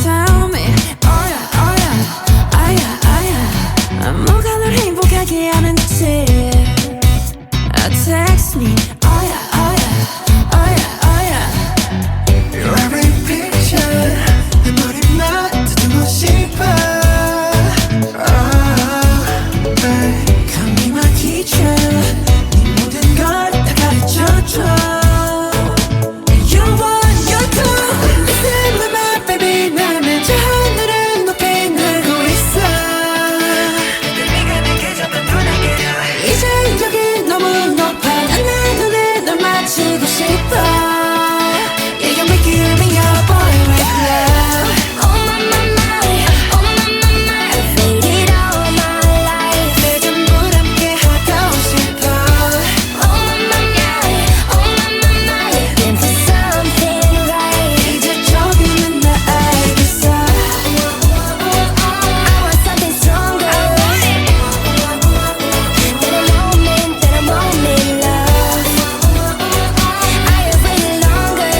Tell me oh yeah 뭐가 널 행복하게 하는지 Text me oh yeah Your every picture 내 머리만 듣고 싶어. Come be my teacher 네 모든 걸 다 가르쳐줘 You want your two Listen to my baby 나는 저 하늘을 높이 날고 있어 네가 내게 잡은 편하게. 이제 여기 너무 높아 난 내 눈에 널 맞추고 싶어 Yeah, you make me your boy with love Oh my made it all my life. 내 전부 함께 하고 싶어 Oh my into something right. 이제 조금은 나 알겠어 I want something stronger than a moment love. I have waited longer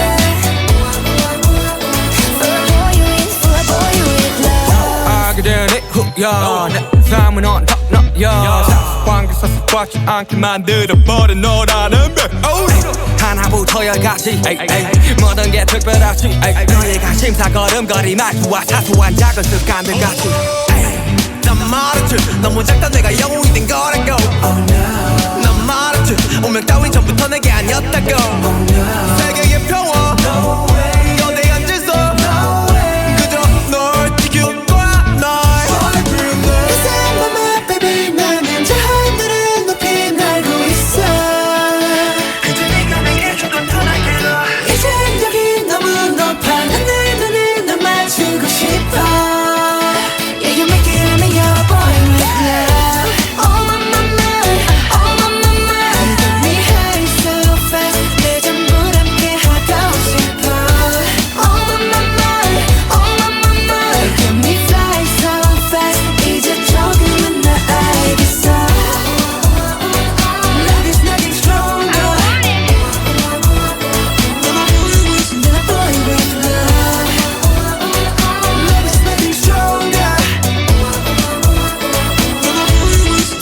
for a boy with love. 알게 되니 후야 내 삶은 언덕너야 사관계사 썩지 않게 만들어버린 너라는 배 하나부터 열까지 모든 게 특별하지 너의 관심사 걸음걸이 말투와 사소한 작은 습관들 같이 난 말했지 너무 작다 내가 영웅이 된 거라고 난 말했지 운명 따윈 전부터 내게 아니었다고 세계의 평화 거대한 질서 그저 널 지킬 거야 날 Listen to my baby 나는 저 하늘을 높이 날고 있어 그저 네가 내게 조금 편하게. 이제 여기 너무 높아 난 내 눈에 널 맞추고 싶어 Yeah, you make me your boy with love Oh my You get me high so fast 내 전부 함께 하고 싶어 oh my You get me fly so fast 이제 조금은 나 알겠어 Love is nothing stronger than a boy with love Love is nothing stronger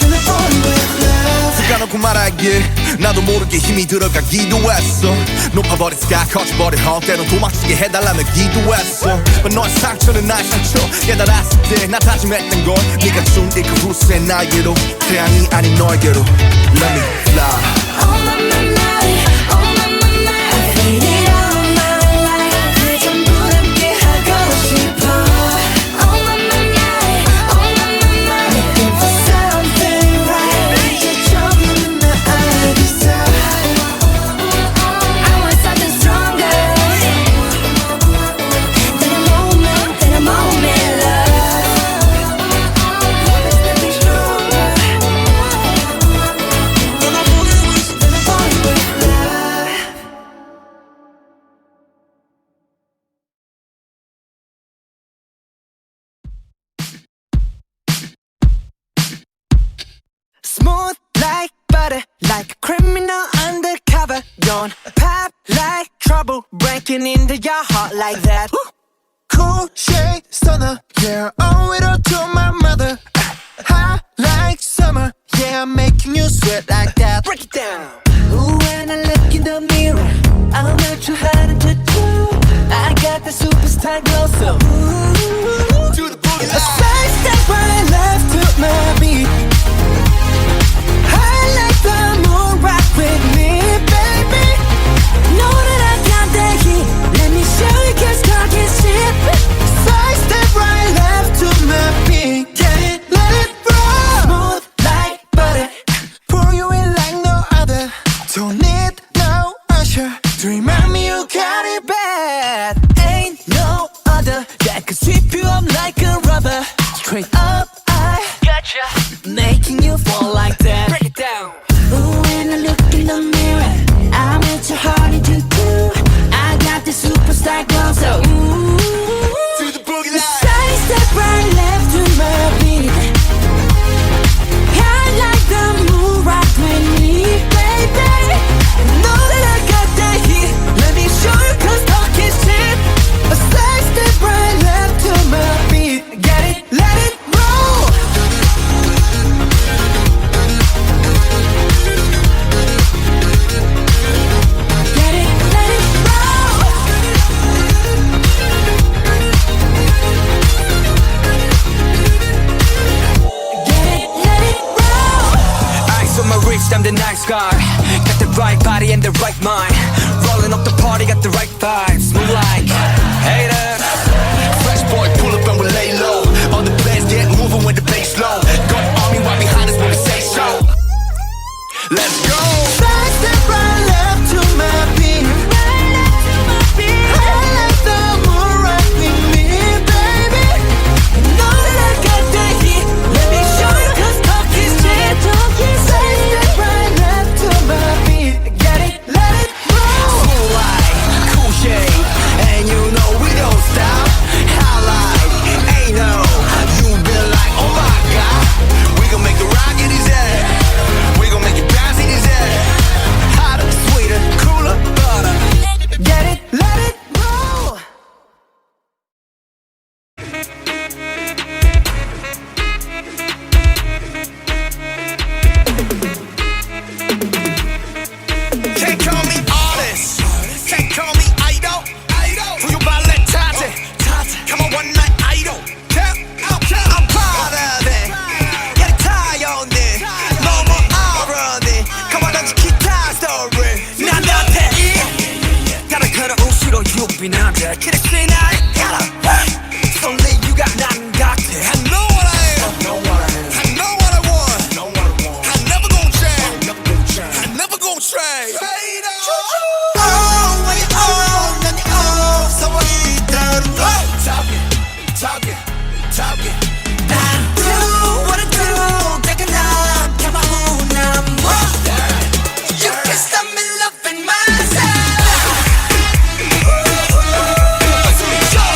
than a boy with love 까놓고 말하길 나도 모르게 힘이 들어가기도 했어. 높아버린 sky 커져버린 헛 때론 도망치게 해달라며 기도했어. 너의 상처는 나의 상처 깨달았을 때 나 다짐했던 건 네가 준 이 그 후세 나에게로 태양이 아닌 너에게로 Let me fly. Oh my my my, oh my my my. I feel it all my life. 그 전부 함께 하고 싶어. Oh my my my, oh my my my. Looking for something right. 이제 처음 나 알겠어. I want something stronger than a moment, than a moment, love. Nothing stronger than a falling with love. Smooth like butter, like a criminal undercover. Don't pop like trouble, breaking into your heart like that. Cool shade stunner, yeah, owe it all to my mother. Hot like summer, yeah, I'm making you sweat like that. Break it down. Ooh, when I look in the mirror, I'm not too hard to do. I got the superstar glow, so ooh, Do the boogie a side step right left to my beat. I like the moon rock with me, baby. Know that I got that heat. Let me show you, cause talk is cheap. Side step right left to my beat. Get it, let it roll. Smooth like butter. Pour you in like no other. Don't need no usher to remind me you got it bad. Ain't no other that could sweep you up like a rubber. Straight up, I gotcha. Making you fall like that. Break it down. Ooh, when I look in the mirror, I'm at your heart into two. I got the superstar glow, so ooh. Do the boogie line. Side step right left to my beat. I like the moon rock with me, baby. Know that I got that heat. Let me show you, cause talk is cheap. A side step right left to my beat. Get it, let it roll. Get it, let it roll. Get it, let it roll. Ice on my wrist, I'm the nice guy. Got the right body and the right mind. Rolling up the party, got the right vibes. Move like haters. Fresh boy, pull up and we lay low. All the players get moving with the bass low. Got army right behind us when we say so. Let's go. Side step right left to my beat. I like the moon rock with me, baby. Know that I got that heat. Let me show you, cause talk is cheap. Side step right left to my beat. Get it, let it roll. Cool like, cool shade. And you know we don't stop. High like, ain't no. You been like, oh my god. We gon' make it rock in his head. We gon' make it bounce in his head. Hotter, sweeter, cooler, butter. Get it, let it roll. Can't call me artist. Can't call me idol. 부유 발레 타지. Come on one night idol. I'm proud of it. Yeah, 타연이 너무 어른이. Come on 던지 기타 story. 난 너한테 다른 그런 우시로 유빈한데 기대치 나의 가라. Only you got 난 같아. I know what I am. I know what I want. I never gon' change. I never gon' trade. Oh, when you own, 난 네 own. So 이대로 talking. Do what I do. 깨끗한 가마우 난 뭐. You can stop me loving myself. Let's go.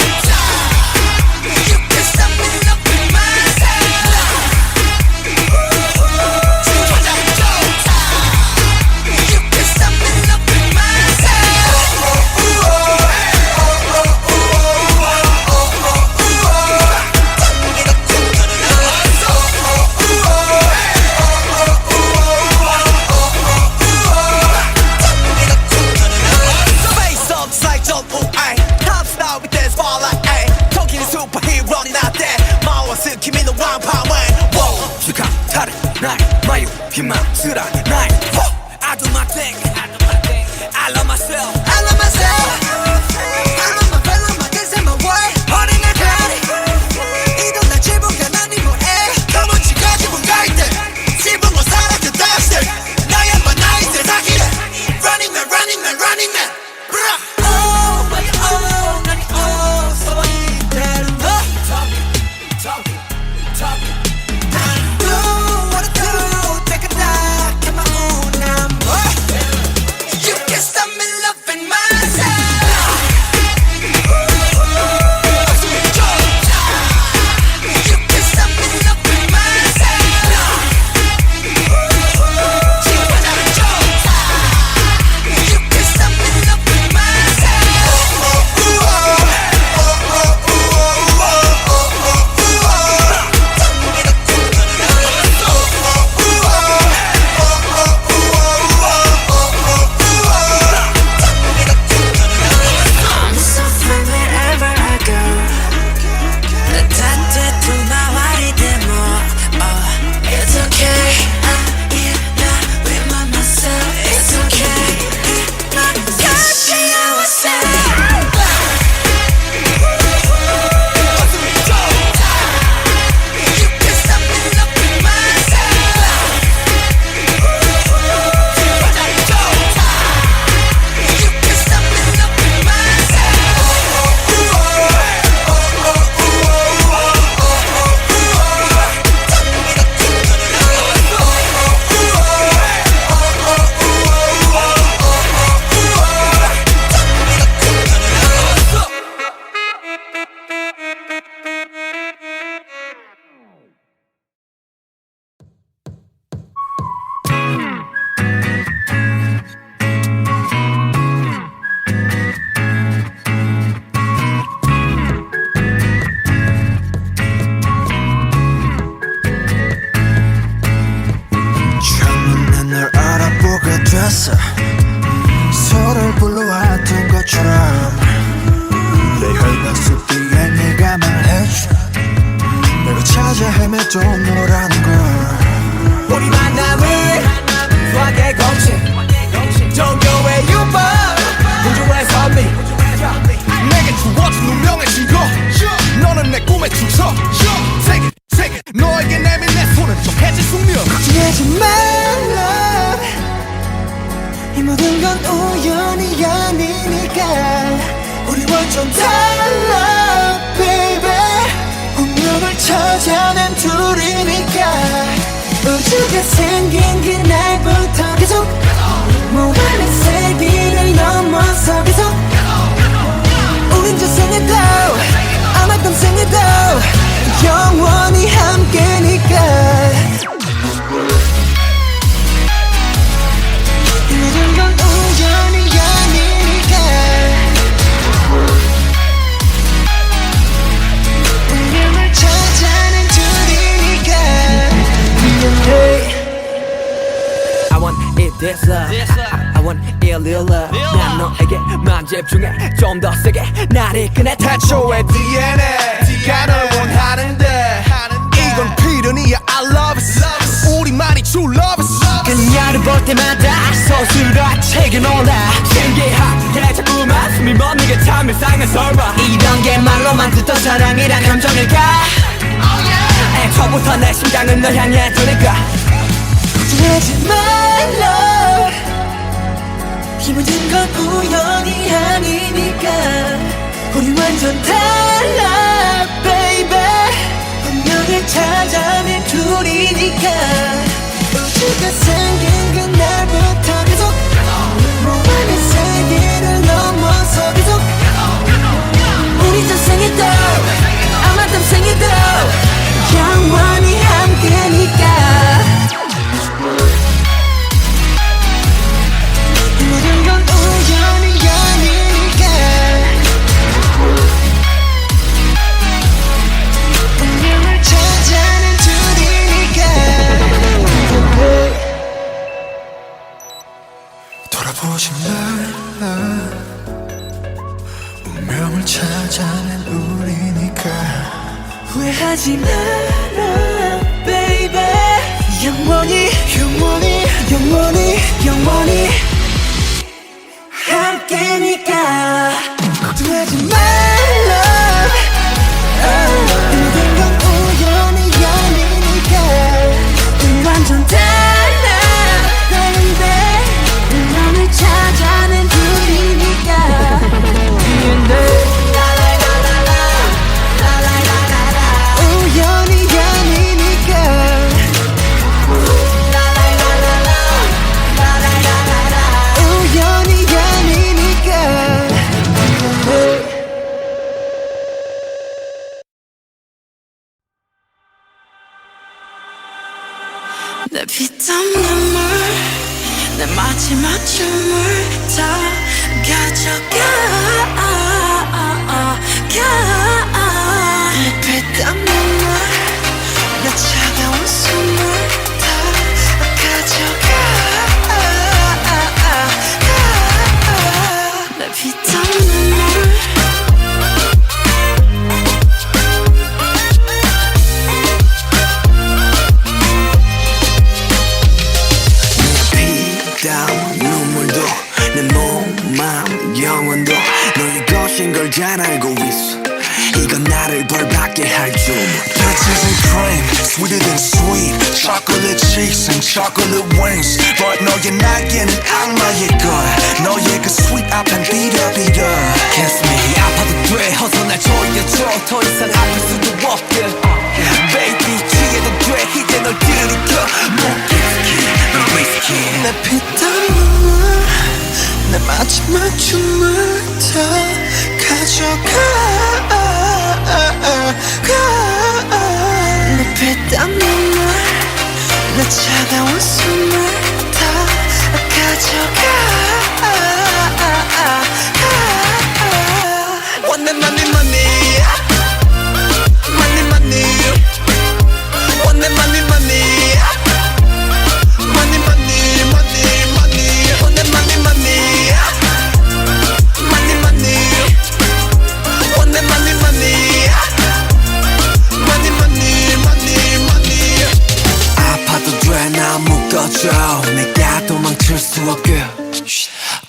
희망스러운 나의 I do my thing I love myself I love myself. I love my fellow, my kids and my world. 어린 날 가리. 이런 날 지붕가 난 네 뭐해. 검은 지가 지붕 가이드. 지붕을 사라져 다시. 나야만 나의 세상이래. Running man, running man, running man. Oh, my oh, 난 oh, so 이대로 너. Do what I do. Take a dive to my own number. You can stop me loving myself. You can stop me loving myself. You can stop me loving I'm so free wherever I go. 따뜻한 나와리 데모. It's okay. I'm with myself. It's okay. You can stop me loving myself. You can stop me loving 처음엔 널 알아보게 됐어 서로를 불러왔던 것처럼 내 혈관 뒤에 네가 말해줘 내가 찾아 헤맸던 너라는 걸 우리 만남은 수학의 공식 종교의 유법 우주의 선미 내게 주어진 운명의 증거 너는 내 꿈의 주석 세계 너에게 내민 내 손은 좀 해질 숙명 걱정하지 말라. 이 모든 건 우연이 아니니까. 우리 완전 달라, baby. 운명을 찾아낸 둘이니까. 우주가 생긴 그날부터 계속 무한의 세기를 넘어서 계속 우린 저 생에도 아마 떤 생에도 영원히 함께니까. 이 모든 건 우연이 아니니까. 운명을 찾아낸 둘이니까. 미안해. I want it this love I want it real love 난 너에게만 집중해 좀 더 세게 나를 이끄네 태초의 DNA가 널 원하는데 이건 필연이야 I love it 우리만이 true love it 그녀를 볼 때마다 서술과 책에 놀라 신기하게 자꾸만 숨이 멎는 참 이상한 설마 이런 게 말로만 듣던 사랑이란 감정일까? 애초부터 내 심장은 널 향해 두니까 걱정하지 말라. 이 모든 건 우연이 아니니까. 우리 완전 달라, baby. 운명을 찾아낸 둘이니까. 우주가 생긴 그날부터 계속 무한의 세계를 넘어서 계속 우리 저 생에도 아마 땀 생에도 영원히 함께니까. 이 모든 건 우연이 아니니까. 운명을 찾아낸 둘이니까. 돌아보지 말라 운명을 찾아낸 우리니까 후회하지 마라, baby. 영원히 영원히 영원히 영원히 함께니까 걱정하지 말라 모든 건 우연이 아니니까 넌 완전 달라 baby 너를 찾아낸 둘이니까 우연이 아니니까 우연이 아니니까 내 피땀 눈물 내 마지막 춤을 다 가져가 내 피땀 눈물 내 차가운 숨을 다 가져가 내 피땀 눈물 피땀 눈물도 내 몸, 마음, 영혼도 너의 것인 걸 잘 알고 있어 이건 나를 벌받게 할 줄 Peaches and cream, sweeter than sweet Chocolate cheeks and chocolate wings But 너의 날개는 악마의 걸 너의 그 sweet 앞엔 비려비려 Kiss me 아파도 돼 어서 날 조여줘 더 이상 아플 수도 없게 Baby 취해도 돼 이제 널 들이켜 넌 위스키 내 피땀 눈물 내 마지막 춤을 다 가져가 내 피땀 눈물 내 차가운 숨을 다 가져가 Money, money, money Money, money Money, money, money Money, money, money, money Money, money, money Money, money Money, money, money Money, money, money, money 아파도 돼 나 묶어줘 내가 도망칠 수 없게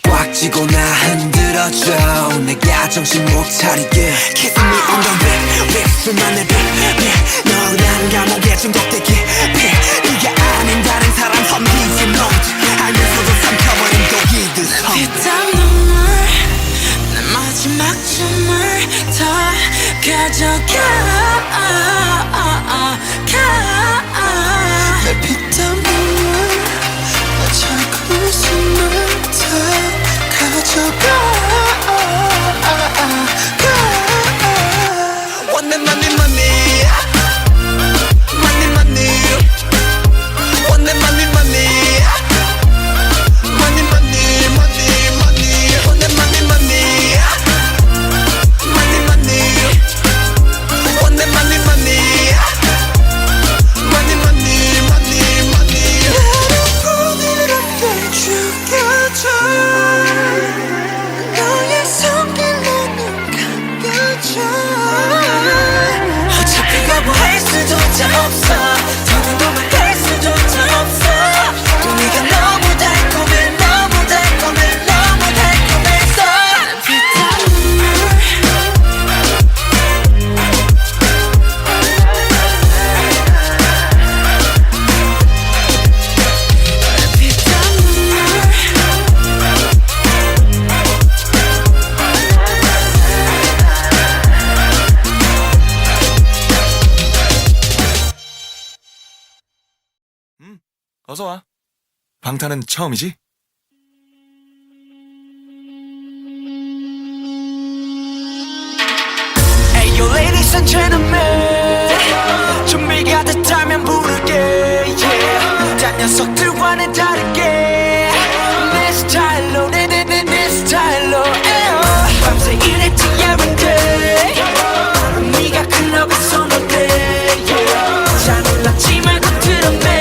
꽉 쥐고 나 흔들어줘 내가 정신 못 차리게 Kiss me on the lip 립술만 내 너란 감옥에 중독되게 네가 아닌 다른 사람 섬기지 못해 알면서도 삼켜버린 독이듯 피땀 눈물 내 마지막 춤을 다 가져가 내 피땀 눈물 내 차가운 숨을 다 가져가 Money, money, money Money, money Money, money, money Money, money, money, money Money, money, money Money, money Money, money, money Money, money, money, money 나를 꿈이렇게 죽여줘 너의 손길로 눈 감겨줘 어차피 거부할 수조차 없어 더는 도망갈 수조차 없어 또 네가 너무 달콤해 너무 달콤해 너무 달콤해서 피땀 눈물 피땀 눈물 어서와 방탄은 처음이지? Hey yo ladies and gentlemen 준비가 됐다면 부를게 yeah. 딴 녀석들과는 다르게 내 스타일로 내 스타일로 밤새 일했지 every day 네가 클럽에 손을 대 yeah. 잘 놀랐지 말고 들었네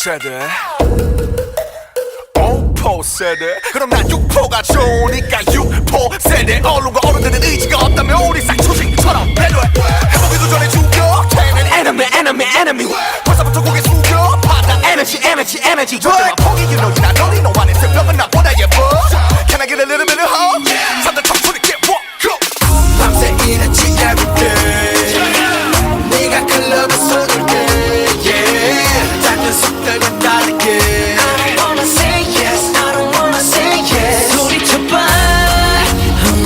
세대 5포 세대 그럼 난 6포가 좋으니까 6포 세대 언론과 어른들은 의지가 없다면 우리 쌍초식처럼 배려해 해보기도 전에 죽여 걔는 enemy 벌써부터 고개 숙여 받아 energy 절대 포기기 너지 나 너니 너 안에 새벽은 나보다 예뻐 Can I get a little bit of hope? 산다 청소리 get walk go 밤새 일했지 everyday 네가 클럽에 쏟을게 yeah 작은 숲들과 다르게 I don't wanna say yes I don't wanna say yes 소리쳐봐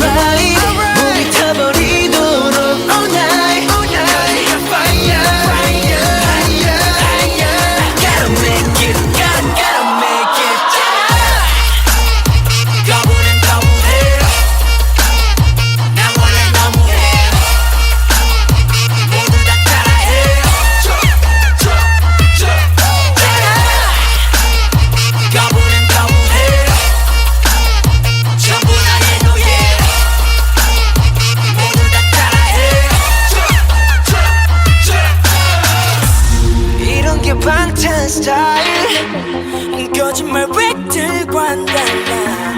alright 몸이 타버리도록 all night fire gotta make it gotta make it 거부는 거부해 난 원래 너무해 모두 다 따라해 거부는 거부해 전부 다 해도해 모두 다 따라해 이런 게 방탄 스타일 거짓말 획들과는 달라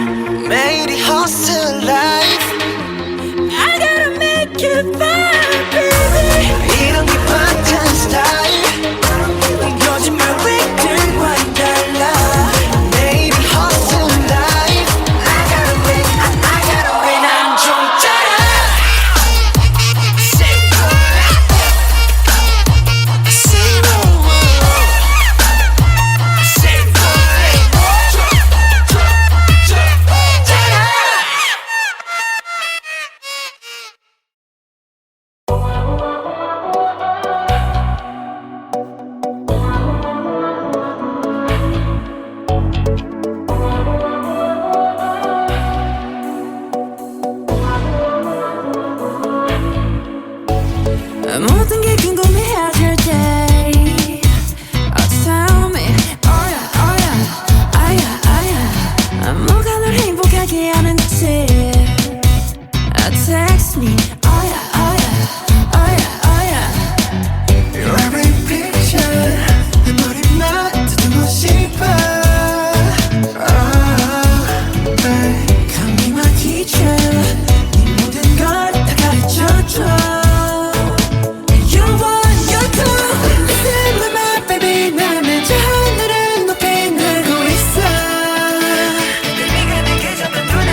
매일이 hustle life I gotta make it fun baby 이런 게 방탄 스타일 거짓말 획들과는 달라 매일이 hustle life I gotta win 난 좀 짜라 Say 모든 게 궁금해질 때 Tell me oh yeah 뭐가 널 행복하게 하는지 Text me oh yeah Your every picture 내 머리만 듣고 싶어 Come be my teacher 네 모든 걸 다 가르쳐줘 You're one, you're two Listen to my baby 나는 저 하늘을 높이 날고 있어 네가 내게 잡은 눈에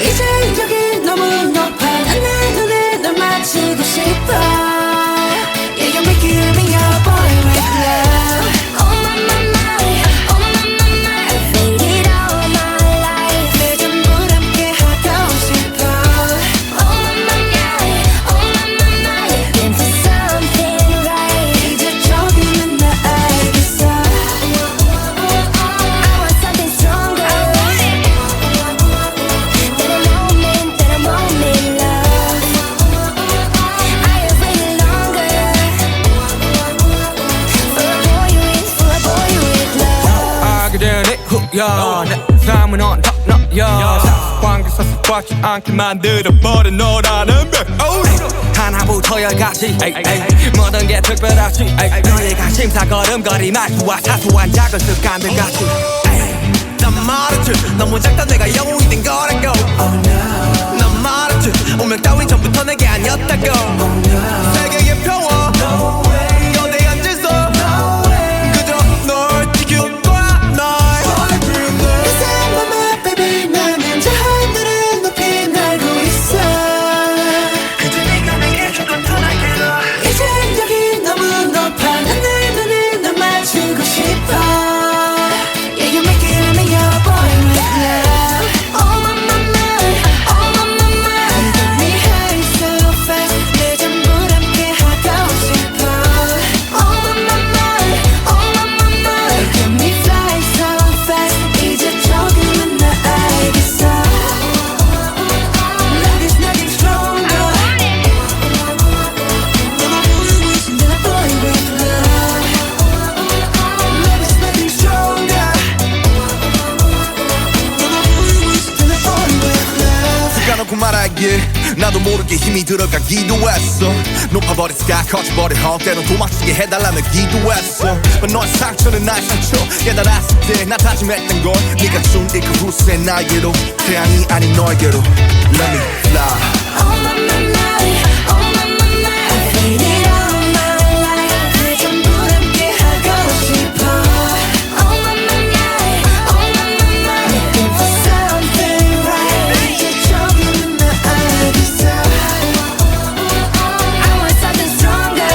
이제 여기 너무 높아 난 내 눈에 널 맞추고 싶어 Yeah, you make it me your boy with love Oh my Made it all my life 내 전부 함께 하고 싶어 Oh my Into something right 이제 조금은 나 알겠어 I want something stronger That a moment love I have waited longer For a boy with love 알게 되니 후야 내 삶은 언덕너야 관계사 습관치 않게 만들어버린 너라는 백 하나부터 열까지 모든 게 특별하지 너희가 심사 걸음걸이 말투와 사소한 작은 습관들 같이 난 말했지 너무 작다 내가 영웅이 된 거라고 난 말했지 운명 따윈 전부터 내게 아니었다고 세계의 평화 거대한 질서 그저 널 지킬 거야 날 Listen to my baby 나는 저 하늘을 높이 날고 있어 그저 네가 내게 준 건 더 날개로 이제 여기 너무 높아 난 내 눈에 널 맞추고 싶어 Yeah, you make it me your boy with love Oh my You get me high so fast 내 나도 모르게 힘이 들어가기도 했어. 높아버린 sky 커져버린 헛 때론 도망치게 해달라며 기도했어. 너의 상처는 나의 상처 깨달았을 때 나 다짐했던 건 네가 준 이 그 후세 나에게로 태양이 아닌 너에게로 Let me fly. Oh my my my, oh my my my, I need it all my life. 그 전부 함께 하고 싶어. Oh my my my, oh my my my, looking for something right. 이제 처음으로 나 알겠어. I want something stronger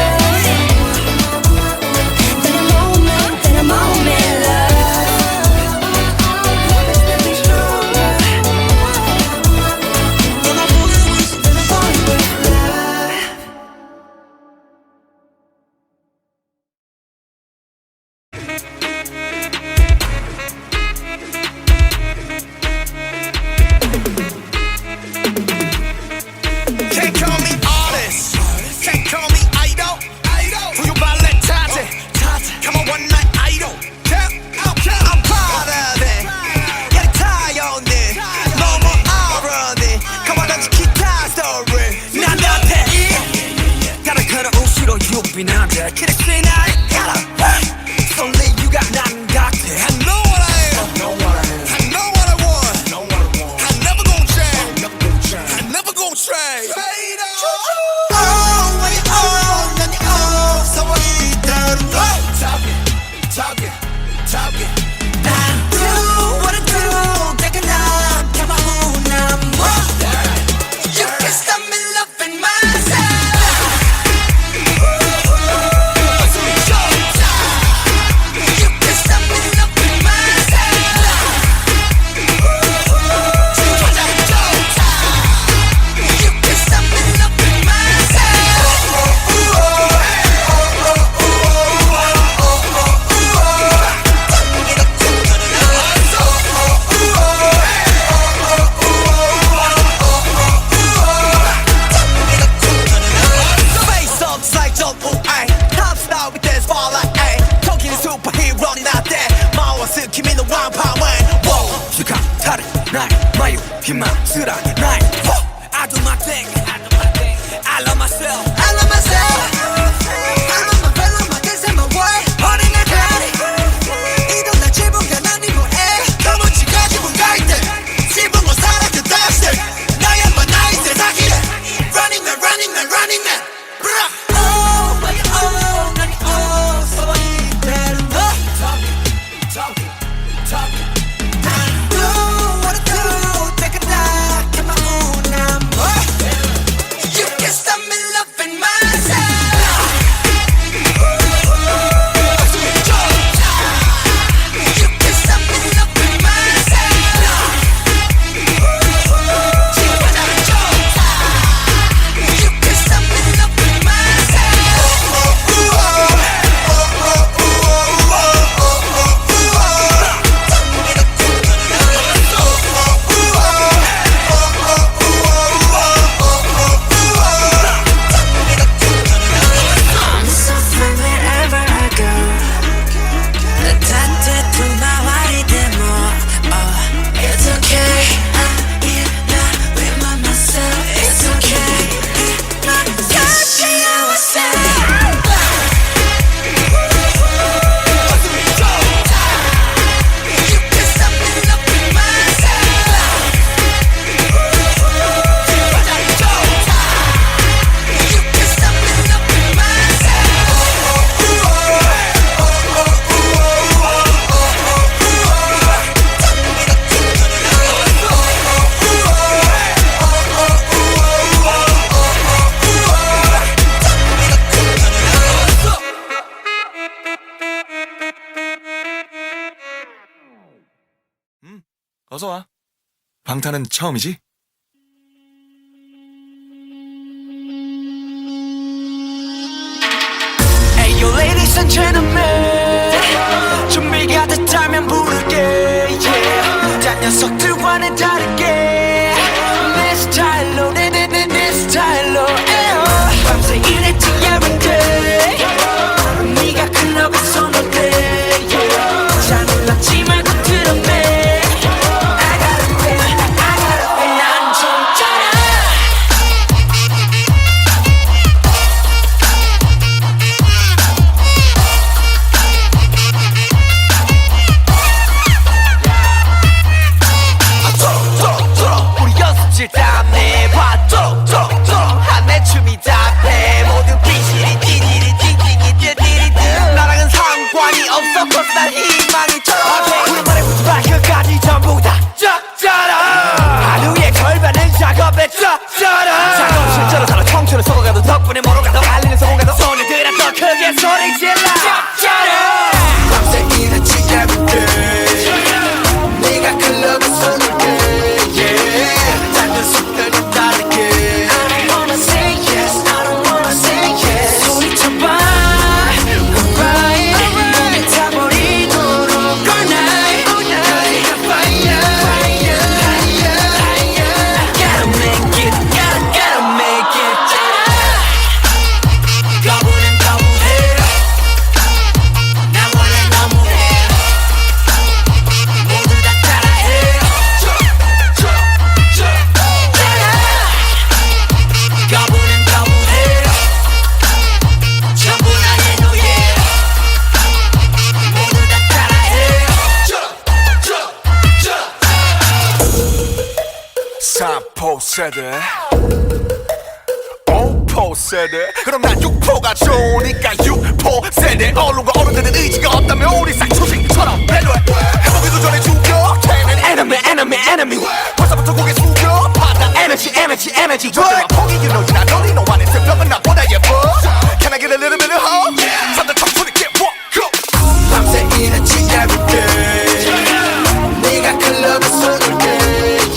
than a moment, love. Let's be stronger. Can't call me artist, can't call me idol. Who you ballet tattoo? Come on, one night idol. I'm proud of it. Yeah, tired on it. No more irony. Come on, let's keep that story. 난 너한테 다른 그런 옷으로 유빈한데 그렇지 날 알아. Only you got 난 같아. I know what I am. I know what I want. I never gon' change. I never gon' trade. Oh, when you own, then you own. So what you done? Talking. Do what I do. Take a nap. Come on, now. You can stop me loving myself. You can stop me loving myself. You can stop me loving Face up, side jump, ooh, ay. Top star with this ball, like, ay. Talking superhero, not that. 마워스, 김이는 왕파만. Whoa, 시간 다른 날, 마유, 희망스러운 날. Whoa, I do my thing. I love myself. I love myself. I love my fellow, my kids and my world. 어린 날 가리. 이런 날 지붕가 난 이 뭐해. 검은 치가 지붕 갈 때. 지붕을 사라져 다시. 나야만 나의 세상이래. Running man. Bruh. Oh, when you own, then you own. So what you better know. Talking. Do what I do. Take a nap. Come on, now. You can stop me loving myself. You can stop me loving myself. You can stop me loving myself. I'm suffering wherever I go. 따뜻한 나와리 데모. It's okay. I'm with myself. It's okay. I was saying. You can stop me loving myself. You can stop me loving 어서 와. 방탄은 처음이지? Ayo ladies and gentlemen, 준비가 됐다면 부를게. Yeah. 딴 녀석들과는 다르게 내 스타일로 내 스타일로. 밤새 일했지 every day. 네가 클럽에 손을 대. 잠을 낳지 말고 들었네. I gotta be, 난 좀 짜라. 서로 가도 알리는 소문가도 소녀들아 더 크게 소리 질러 밤새 일했지 everyday 네가 클럽에 손을 대 yeah 작은 속들과 다르게 I don't wanna say yes, I don't wanna say yes. 소리쳐봐, alright. 몸에 타버리도록 all night. 네가 fire Gotta make it, gotta make it. 거부는 거부해. 나와는 너무해. 모두 다 따라해. 거부는 거부해. 전부 다 해노예. 모두 다 따라해. 삼포 세대 5포 세대 그럼 난 6포가 좋으니까 6포 세대 언론과 어른들은 의지가 없다면 우리 쌍초식처럼 배려해 해보기도 전에 죽여 걔는 enemy 벌써부터 고개 숙여 받아 energy 절대로 포기기 너희나 너희 너 안에 새벽은 나보다 예뻐 Can I get a little bit of hope? 산들 청소리 get walk go 밤새 일했지 everyday 네가 클럽에 손을 대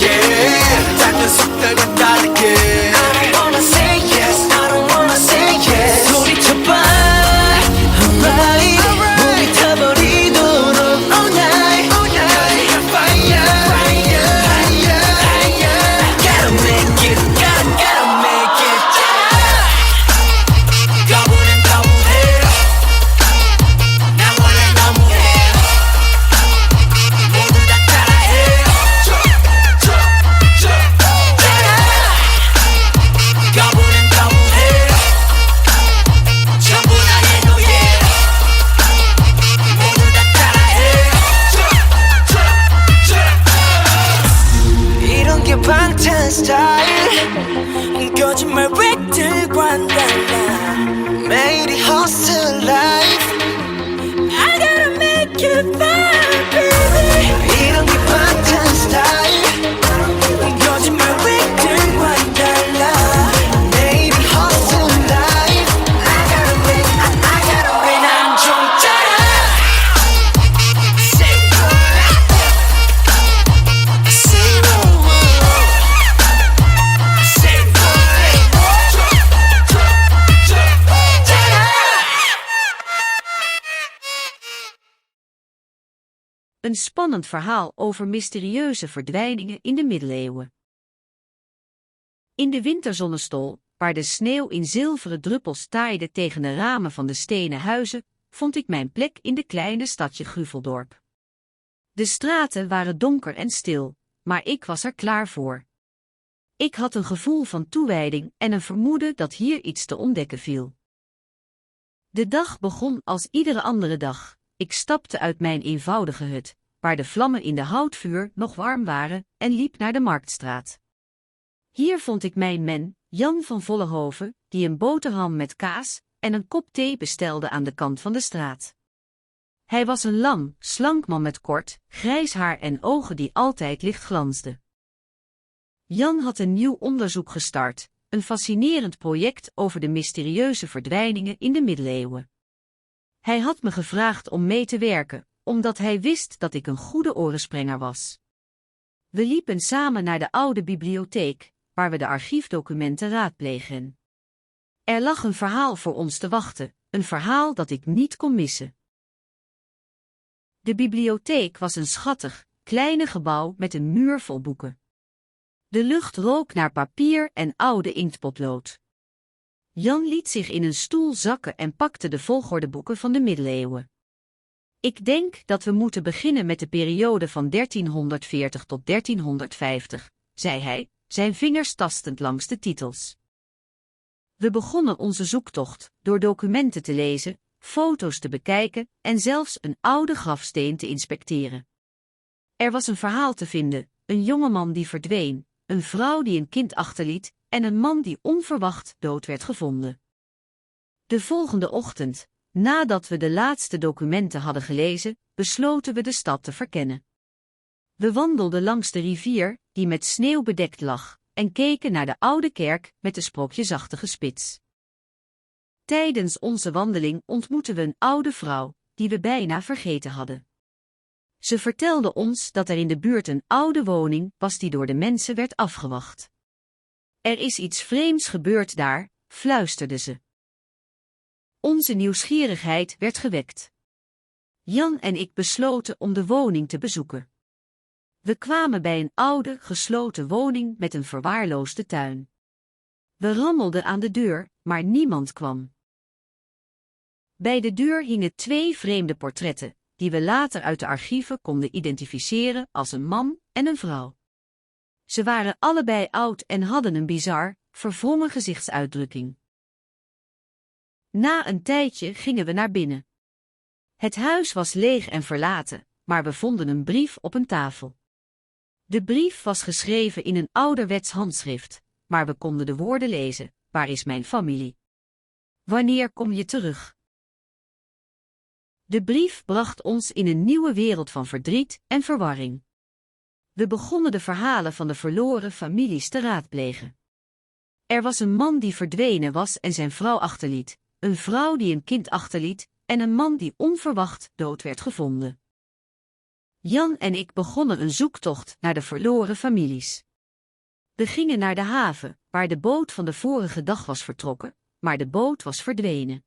yeah 작은 속들과 다르게 I don't wanna say yes, I don't wanna say yes. 소리쳐봐, alright. 몸이 타버리도록 all night. 네가 fire Gotta make it, gotta make it. 거부는 거부해. 나와는 너무해. 모두 다 따라해. 거부는 거부해. 전부 다 해노예. 모두 다 따라해. 이런 게 방탄 스타일. 거짓말 렉들과 달라. 매일이 hustle life. I gotta make it fun, baby. 이런 게 방탄 스타일. 거짓말 렉들과 달라. 매일이 hustle life. I gotta make 난좀 짜라. Say what? Say what? Say Een spannend verhaal over mysterieuze verdwijningen in de middeleeuwen. In de winterzonnestol, waar de sneeuw in zilveren druppels taaide tegen de ramen van de stenen huizen, vond ik mijn plek in de kleine stadje Guveldorp. De straten waren donker en stil, maar ik was er klaar voor. Ik had een gevoel van toewijding en een vermoeden dat hier iets te ontdekken viel. De dag begon als iedere andere dag. Ik stapte uit mijn eenvoudige hut, waar de vlammen in de houtvuur nog warm waren, en liep naar de Marktstraat. Hier vond ik mijn men, Jan van Vollenhoven, die een boterham met kaas en een kop thee bestelde aan de kant van de straat. Hij was een lang, slank man met kort, grijs haar en ogen die altijd licht glansden. Jan had een nieuw onderzoek gestart, een fascinerend project over de mysterieuze verdwijningen in de middeleeuwen. Hij had me gevraagd om mee te werken, omdat hij wist dat ik een goede orensprenger was. We liepen samen naar de oude bibliotheek, waar we de archiefdocumenten raadplegen. Er lag een verhaal voor ons te wachten, een verhaal dat ik niet kon missen. De bibliotheek was een schattig, kleine gebouw met een muur vol boeken. De lucht rook naar papier en oude inktpotlood. Jan liet zich in een stoel zakken en pakte de volgordeboeken van de middeleeuwen. Ik denk dat we moeten beginnen met de periode van 1340 tot 1350, zei hij, zijn vingers tastend langs de titels. We begonnen onze zoektocht door documenten te lezen, foto's te bekijken en zelfs een oude grafsteen te inspecteren. Er was een verhaal te vinden, een jongeman die verdween, een vrouw die een kind achterliet en een man die onverwacht dood werd gevonden. De volgende ochtend, nadat we de laatste documenten hadden gelezen, besloten we de stad te verkennen. We wandelden langs de rivier, die met sneeuw bedekt lag, en keken naar de oude kerk met de sprookjesachtige spits. Tijdens onze wandeling ontmoetten we een oude vrouw, die we bijna vergeten hadden. Ze vertelde ons dat er in de buurt een oude woning was die door de mensen werd afgewacht. Er is iets vreemds gebeurd daar, fluisterde ze. Onze nieuwsgierigheid werd gewekt. Jan en ik besloten om de woning te bezoeken. We kwamen bij een oude, gesloten woning met een verwaarloosde tuin. We rammelden aan de deur, maar niemand kwam. Bij de deur hingen 2 vreemde portretten, die we later uit de archieven konden identificeren als een man en een vrouw. Ze waren allebei oud en hadden een bizar, verwrongen gezichtsuitdrukking. Na een tijdje gingen we naar binnen. Het huis was leeg en verlaten, maar we vonden een brief op een tafel. De brief was geschreven in een ouderwets handschrift, maar we konden de woorden lezen: waar is mijn familie? Wanneer kom je terug? De brief bracht ons in een nieuwe wereld van verdriet en verwarring. We begonnen de verhalen van de verloren families te raadplegen. Er was een man die verdwenen was en zijn vrouw achterliet, een vrouw die een kind achterliet en een man die onverwacht dood werd gevonden. Jan en ik begonnen een zoektocht naar de verloren families. We gingen naar de haven, waar de boot van de vorige dag was vertrokken, maar de boot was verdwenen.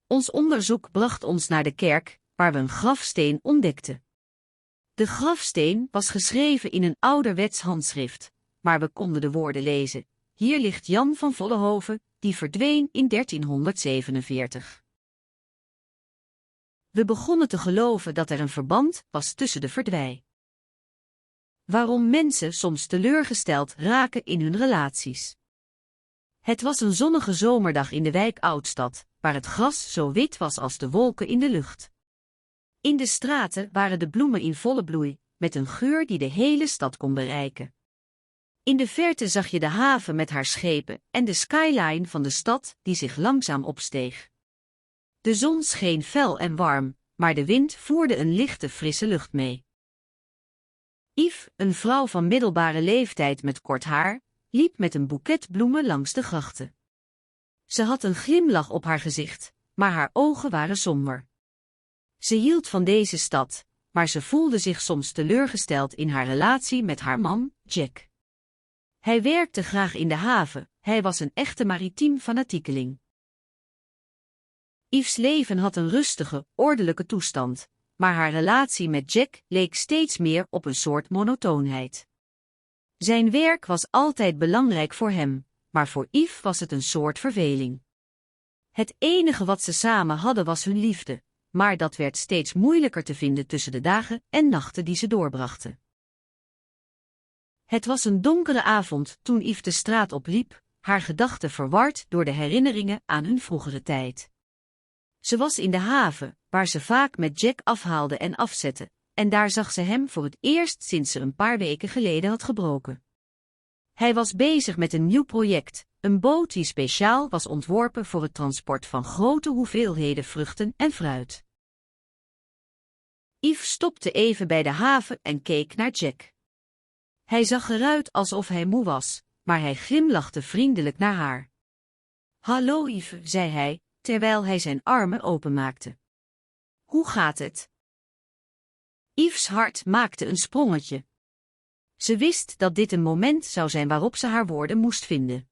Ons onderzoek bracht ons naar de kerk, waar we een grafsteen ontdekten. De grafsteen was geschreven in een ouderwets handschrift, maar we konden de woorden lezen: hier ligt Jan van Vollenhoven, die verdween in 1347. We begonnen te geloven dat er een verband was tussen de verdwijn. Waarom mensen soms teleurgesteld raken in hun relaties. Het was een zonnige zomerdag in de wijk Oudstad, waar het gras zo wit was als de wolken in de lucht. In de straten waren de bloemen in volle bloei, met een geur die de hele stad kon bereiken. In de verte zag je de haven met haar schepen en de skyline van de stad die zich langzaam opsteeg. De zon scheen fel en warm, maar de wind voerde een lichte frisse lucht mee. Yves, een vrouw van middelbare leeftijd met kort haar, liep met een boeket bloemen langs de grachten. Ze had een glimlach op haar gezicht, maar haar ogen waren somber. Ze hield van deze stad, maar ze voelde zich soms teleurgesteld in haar relatie met haar man, Jack. Hij werkte graag in de haven, hij was een echte maritiem fanatiekeling. Yves' leven had een rustige, ordelijke toestand, maar haar relatie met Jack leek steeds meer op een soort monotoonheid. Zijn werk was altijd belangrijk voor hem, maar voor Yves was het een soort verveling. Het enige wat ze samen hadden was hun liefde, maar dat werd steeds moeilijker te vinden tussen de dagen en nachten die ze doorbrachten. Het was een donkere avond toen Yves de straat opliep, haar gedachten verward door de herinneringen aan hun vroegere tijd. Ze was in de haven, waar ze vaak met Jack afhaalde en afzette, en daar zag ze hem voor het eerst sinds ze een paar weken geleden had gebroken. Hij was bezig met een nieuw project, een boot die speciaal was ontworpen voor het transport van grote hoeveelheden vruchten en fruit. Yves stopte even bij de haven en keek naar Jack. Hij zag eruit alsof hij moe was, maar hij glimlachte vriendelijk naar haar. Hallo Yves, zei hij, terwijl hij zijn armen openmaakte. Hoe gaat het? Yves' hart maakte een sprongetje. Ze wist dat dit een moment zou zijn waarop ze haar woorden moest vinden.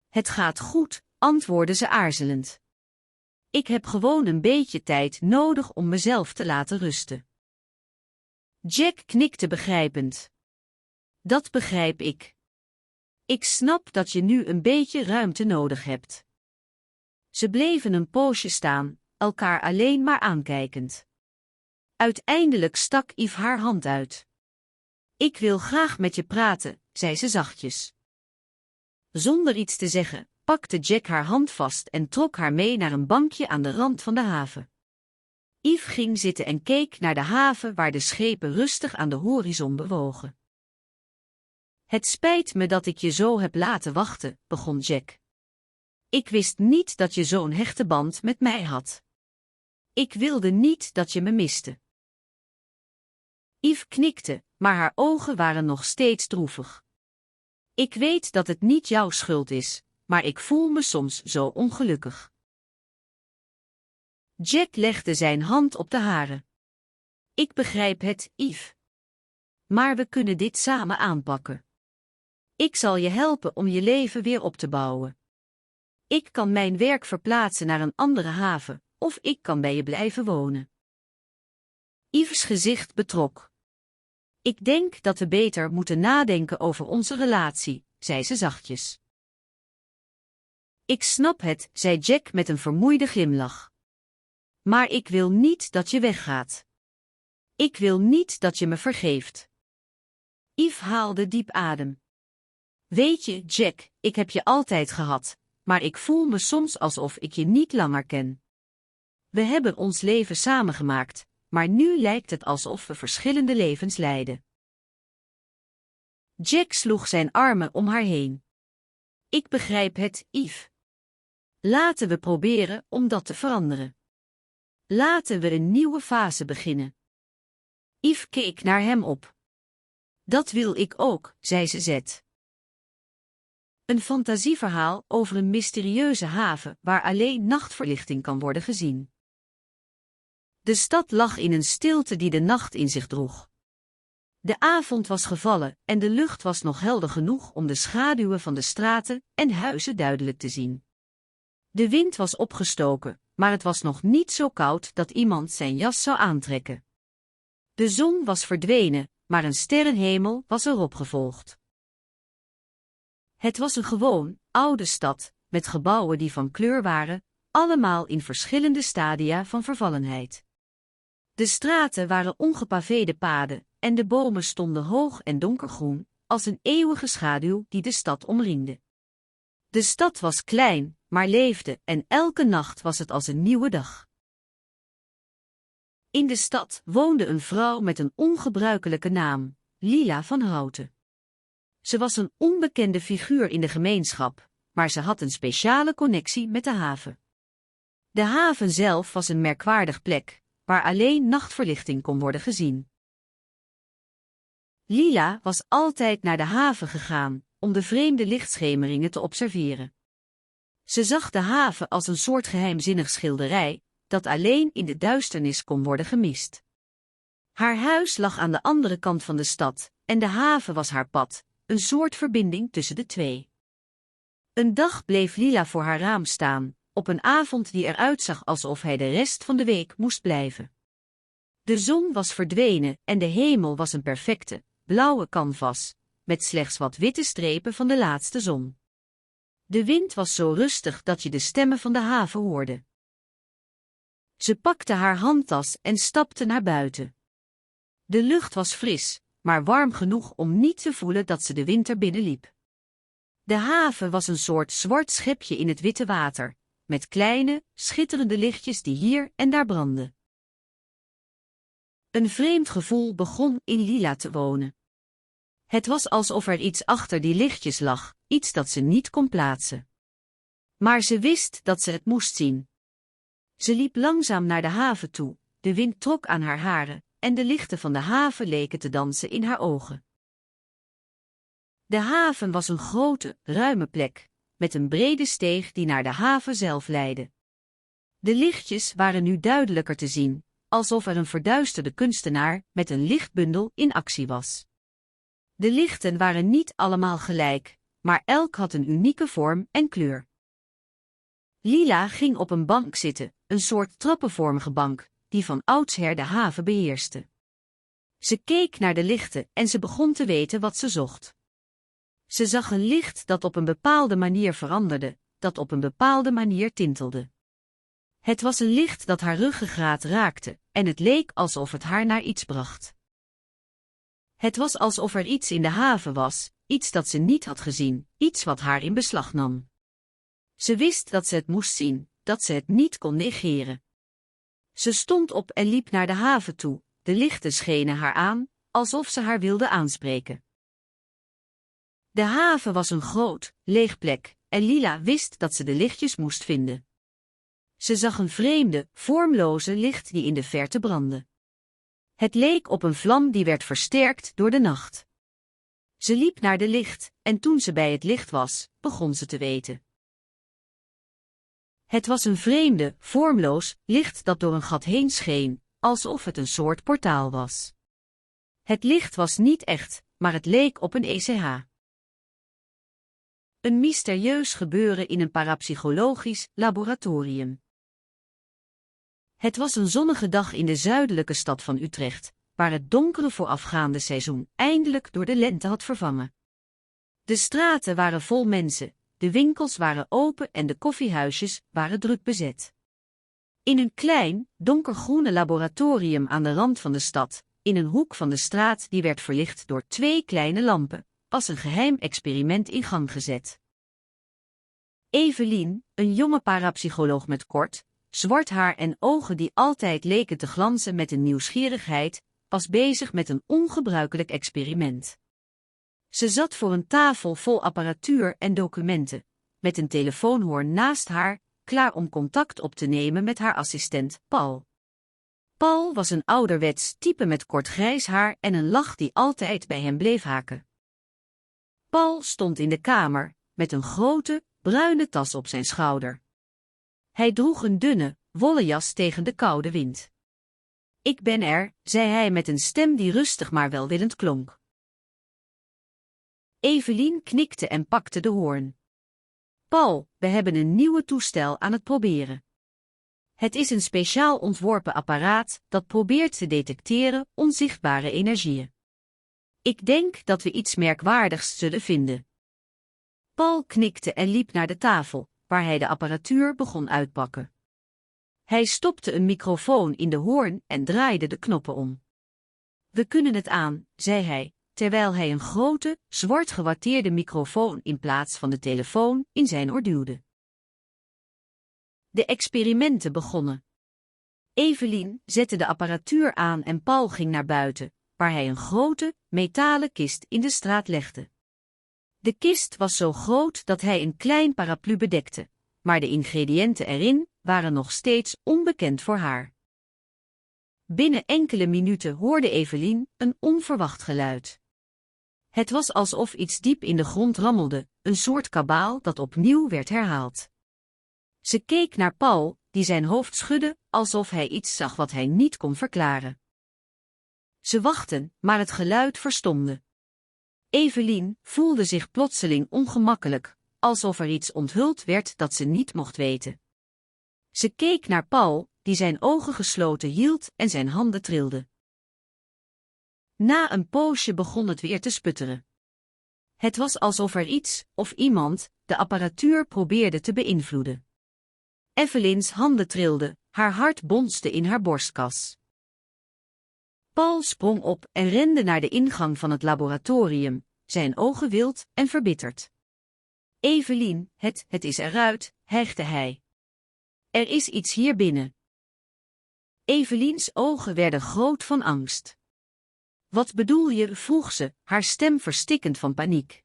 Het gaat goed, antwoordde ze aarzelend. Ik heb gewoon een beetje tijd nodig om mezelf te laten rusten. Jack knikte begrijpend. Dat begrijp ik. Ik snap dat je nu een beetje ruimte nodig hebt. Ze bleven een poosje staan, elkaar alleen maar aankijkend. Uiteindelijk stak Yves haar hand uit. Ik wil graag met je praten, zei ze zachtjes. Zonder iets te zeggen, pakte Jack haar hand vast en trok haar mee naar een bankje aan de rand van de haven. Yves ging zitten en keek naar de haven waar de schepen rustig aan de horizon bewogen. Het spijt me dat ik je zo heb laten wachten, begon Jack. Ik wist niet dat je zo'n hechte band met mij had. Ik wilde niet dat je me miste. Yves knikte, maar haar ogen waren nog steeds droevig. Ik weet dat het niet jouw schuld is, maar ik voel me soms zo ongelukkig. Jack legde zijn hand op de hare. Ik begrijp het, Yves. Maar we kunnen dit samen aanpakken. Ik zal je helpen om je leven weer op te bouwen. Ik kan mijn werk verplaatsen naar een andere haven, of ik kan bij je blijven wonen. Yves' gezicht betrok. Ik denk dat we beter moeten nadenken over onze relatie, zei ze zachtjes. Ik snap het, zei Jack met een vermoeide glimlach. Maar ik wil niet dat je weggaat. Ik wil niet dat je me vergeeft. Yves haalde diep adem. Weet je, Jack, ik heb je altijd gehad, maar ik voel me soms alsof ik je niet langer ken. We hebben ons leven samengemaakt, maar nu lijkt het alsof we verschillende levens leiden. Jack sloeg zijn armen om haar heen. Ik begrijp het, Yves. Laten we proberen om dat te veranderen. Laten we een nieuwe fase beginnen. Yves keek naar hem op. Dat wil ik ook, zei ze zet. Een fantasieverhaal over een mysterieuze haven waar alleen nachtverlichting kan worden gezien. De stad lag in een stilte die de nacht in zich droeg. De avond was gevallen en de lucht was nog helder genoeg om de schaduwen van de straten en huizen duidelijk te zien. De wind was opgestoken, maar het was nog niet zo koud dat iemand zijn jas zou aantrekken. De zon was verdwenen, maar een sterrenhemel was erop gevolgd. Het was een gewoon, oude stad, met gebouwen die van kleur waren, allemaal in verschillende stadia van vervallenheid. De straten waren ongepaveerde paden, en de bomen stonden hoog en donkergroen, als een eeuwige schaduw die de stad omringde. De stad was klein, maar leefde, en elke nacht was het als een nieuwe dag. In de stad woonde een vrouw met een ongebruikelijke naam, Lila van Houten. Ze was een onbekende figuur in de gemeenschap, maar ze had een speciale connectie met de haven. De haven zelf was een merkwaardig plek, waar alleen nachtverlichting kon worden gezien. Lila was altijd naar de haven gegaan, om de vreemde lichtschemeringen te observeren. Ze zag de haven als een soort geheimzinnig schilderij, dat alleen in de duisternis kon worden gemist. Haar huis lag aan de andere kant van de stad, en de haven was haar pad, een soort verbinding tussen de twee. Een dag bleef Lila voor haar raam staan, op een avond die eruit zag alsof hij de rest van de week moest blijven. De zon was verdwenen en de hemel was een perfecte, blauwe canvas, met slechts wat witte strepen van de laatste zon. De wind was zo rustig dat je de stemmen van de haven hoorde. Ze pakte haar handtas en stapte naar buiten. De lucht was fris, maar warm genoeg om niet te voelen dat ze de winter binnenliep. De haven was een soort zwart schepje in het witte water, met kleine, schitterende lichtjes die hier en daar brandden. Een vreemd gevoel begon in Lila te wonen. Het was alsof er iets achter die lichtjes lag, iets dat ze niet kon plaatsen. Maar ze wist dat ze het moest zien. Ze liep langzaam naar de haven toe, de wind trok aan haar haren, en de lichten van de haven leken te dansen in haar ogen. De haven was een grote, ruime plek, met een brede steeg die naar de haven zelf leidde. De lichtjes waren nu duidelijker te zien, alsof er een verduisterde kunstenaar met een lichtbundel in actie was. De lichten waren niet allemaal gelijk, maar elk had een unieke vorm en kleur. Lila ging op een bank zitten, een soort trappenvormige bank, die van oudsher de haven beheerste. Ze keek naar de lichten en ze begon te weten wat ze zocht. Ze zag een licht dat op een bepaalde manier veranderde, dat op een bepaalde manier tintelde. Het was een licht dat haar ruggengraat raakte, en het leek alsof het haar naar iets bracht. Het was alsof er iets in de haven was, iets dat ze niet had gezien, iets wat haar in beslag nam. Ze wist dat ze het moest zien, dat ze het niet kon negeren. Ze stond op en liep naar de haven toe, de lichten schenen haar aan, alsof ze haar wilden aanspreken. De haven was een groot, leeg plek, en Lila wist dat ze de lichtjes moest vinden. Ze zag een vreemde, vormloze licht die in de verte brandde. Het leek op een vlam die werd versterkt door de nacht. Ze liep naar de licht, en toen ze bij het licht was, begon ze te weten. Het was een vreemde, vormloos licht dat door een gat heen scheen, alsof het een soort portaal was. Het licht was niet echt, maar het leek op een ECH. Een mysterieus gebeuren in een parapsychologisch laboratorium. Het was een zonnige dag in de zuidelijke stad van Utrecht, waar het donkere voorafgaande seizoen eindelijk door de lente had vervangen. De straten waren vol mensen, de winkels waren open en de koffiehuisjes waren druk bezet. In een klein, donkergroene laboratorium aan de rand van de stad, in een hoek van de straat die werd verlicht door 2 kleine lampen, was een geheim experiment in gang gezet. Evelien, een jonge parapsycholoog met kort, zwart haar en ogen die altijd leken te glanzen met een nieuwsgierigheid, was bezig met een ongebruikelijk experiment. Ze zat voor een tafel vol apparatuur en documenten, met een telefoonhoorn naast haar, klaar om contact op te nemen met haar assistent, Paul. Paul was een ouderwets type met kort grijs haar en een lach die altijd bij hem bleef haken. Paul stond in de kamer, met een grote, bruine tas op zijn schouder. Hij droeg een dunne, wollen jas tegen de koude wind. "Ik ben er," zei hij met een stem die rustig maar welwillend klonk. Evelien knikte en pakte de hoorn. "Paul, we hebben een nieuwe toestel aan het proberen. Het is een speciaal ontworpen apparaat dat probeert te detecteren onzichtbare energieën. Ik denk dat we iets merkwaardigs zullen vinden." Paul knikte en liep naar de tafel, waar hij de apparatuur begon uitpakken. Hij stopte een microfoon in de hoorn en draaide de knoppen om. "We kunnen het aan," zei hij, terwijl hij een grote, zwart gewatteerde microfoon in plaats van de telefoon in zijn oor duwde. De experimenten begonnen. Evelien zette de apparatuur aan en Paul ging naar buiten, waar hij een grote, metalen kist in de straat legde. De kist was zo groot dat hij een klein paraplu bedekte, maar de ingrediënten erin waren nog steeds onbekend voor haar. Binnen enkele minuten hoorde Evelien een onverwacht geluid. Het was alsof iets diep in de grond rammelde, een soort kabaal dat opnieuw werd herhaald. Ze keek naar Paul, die zijn hoofd schudde, alsof hij iets zag wat hij niet kon verklaren. Ze wachtten, maar het geluid verstomde. Evelien voelde zich plotseling ongemakkelijk, alsof er iets onthuld werd dat ze niet mocht weten. Ze keek naar Paul, die zijn ogen gesloten hield en zijn handen trilden. Na een poosje begon het weer te sputteren. Het was alsof er iets, of iemand, de apparatuur probeerde te beïnvloeden. Evelyns handen trilden, haar hart bonste in haar borstkas. Paul sprong op en rende naar de ingang van het laboratorium, zijn ogen wild en verbitterd. "Evelien, het is eruit," hijgde hij. "Er is iets hier binnen." Evelyns ogen werden groot van angst. "Wat bedoel je?" vroeg ze, haar stem verstikkend van paniek.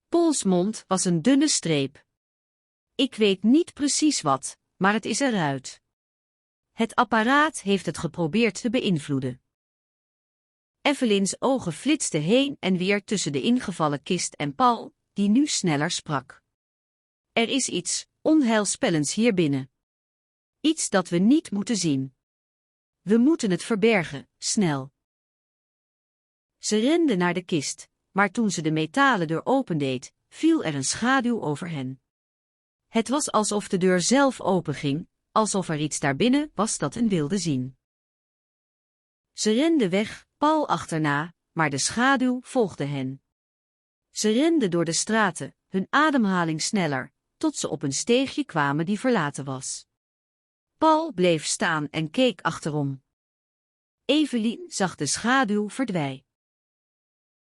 Pauls mond was een dunne streep. "Ik weet niet precies wat, maar het is eruit. Het apparaat heeft het geprobeerd te beïnvloeden." Evelyns ogen flitsten heen en weer tussen de ingevallen kist en Paul, die nu sneller sprak. "Er is iets onheilspellends hier binnen. Iets dat we niet moeten zien. We moeten het verbergen, snel." Ze rende naar de kist, maar toen ze de metalen deur opendeed, viel er een schaduw over hen. Het was alsof de deur zelf openging, alsof er iets daarbinnen was dat hen wilde zien. Ze renden weg, Paul achterna, maar de schaduw volgde hen. Ze renden door de straten, hun ademhaling sneller, tot ze op een steegje kwamen die verlaten was. Paul bleef staan en keek achterom. Evelien zag de schaduw verdwijnen.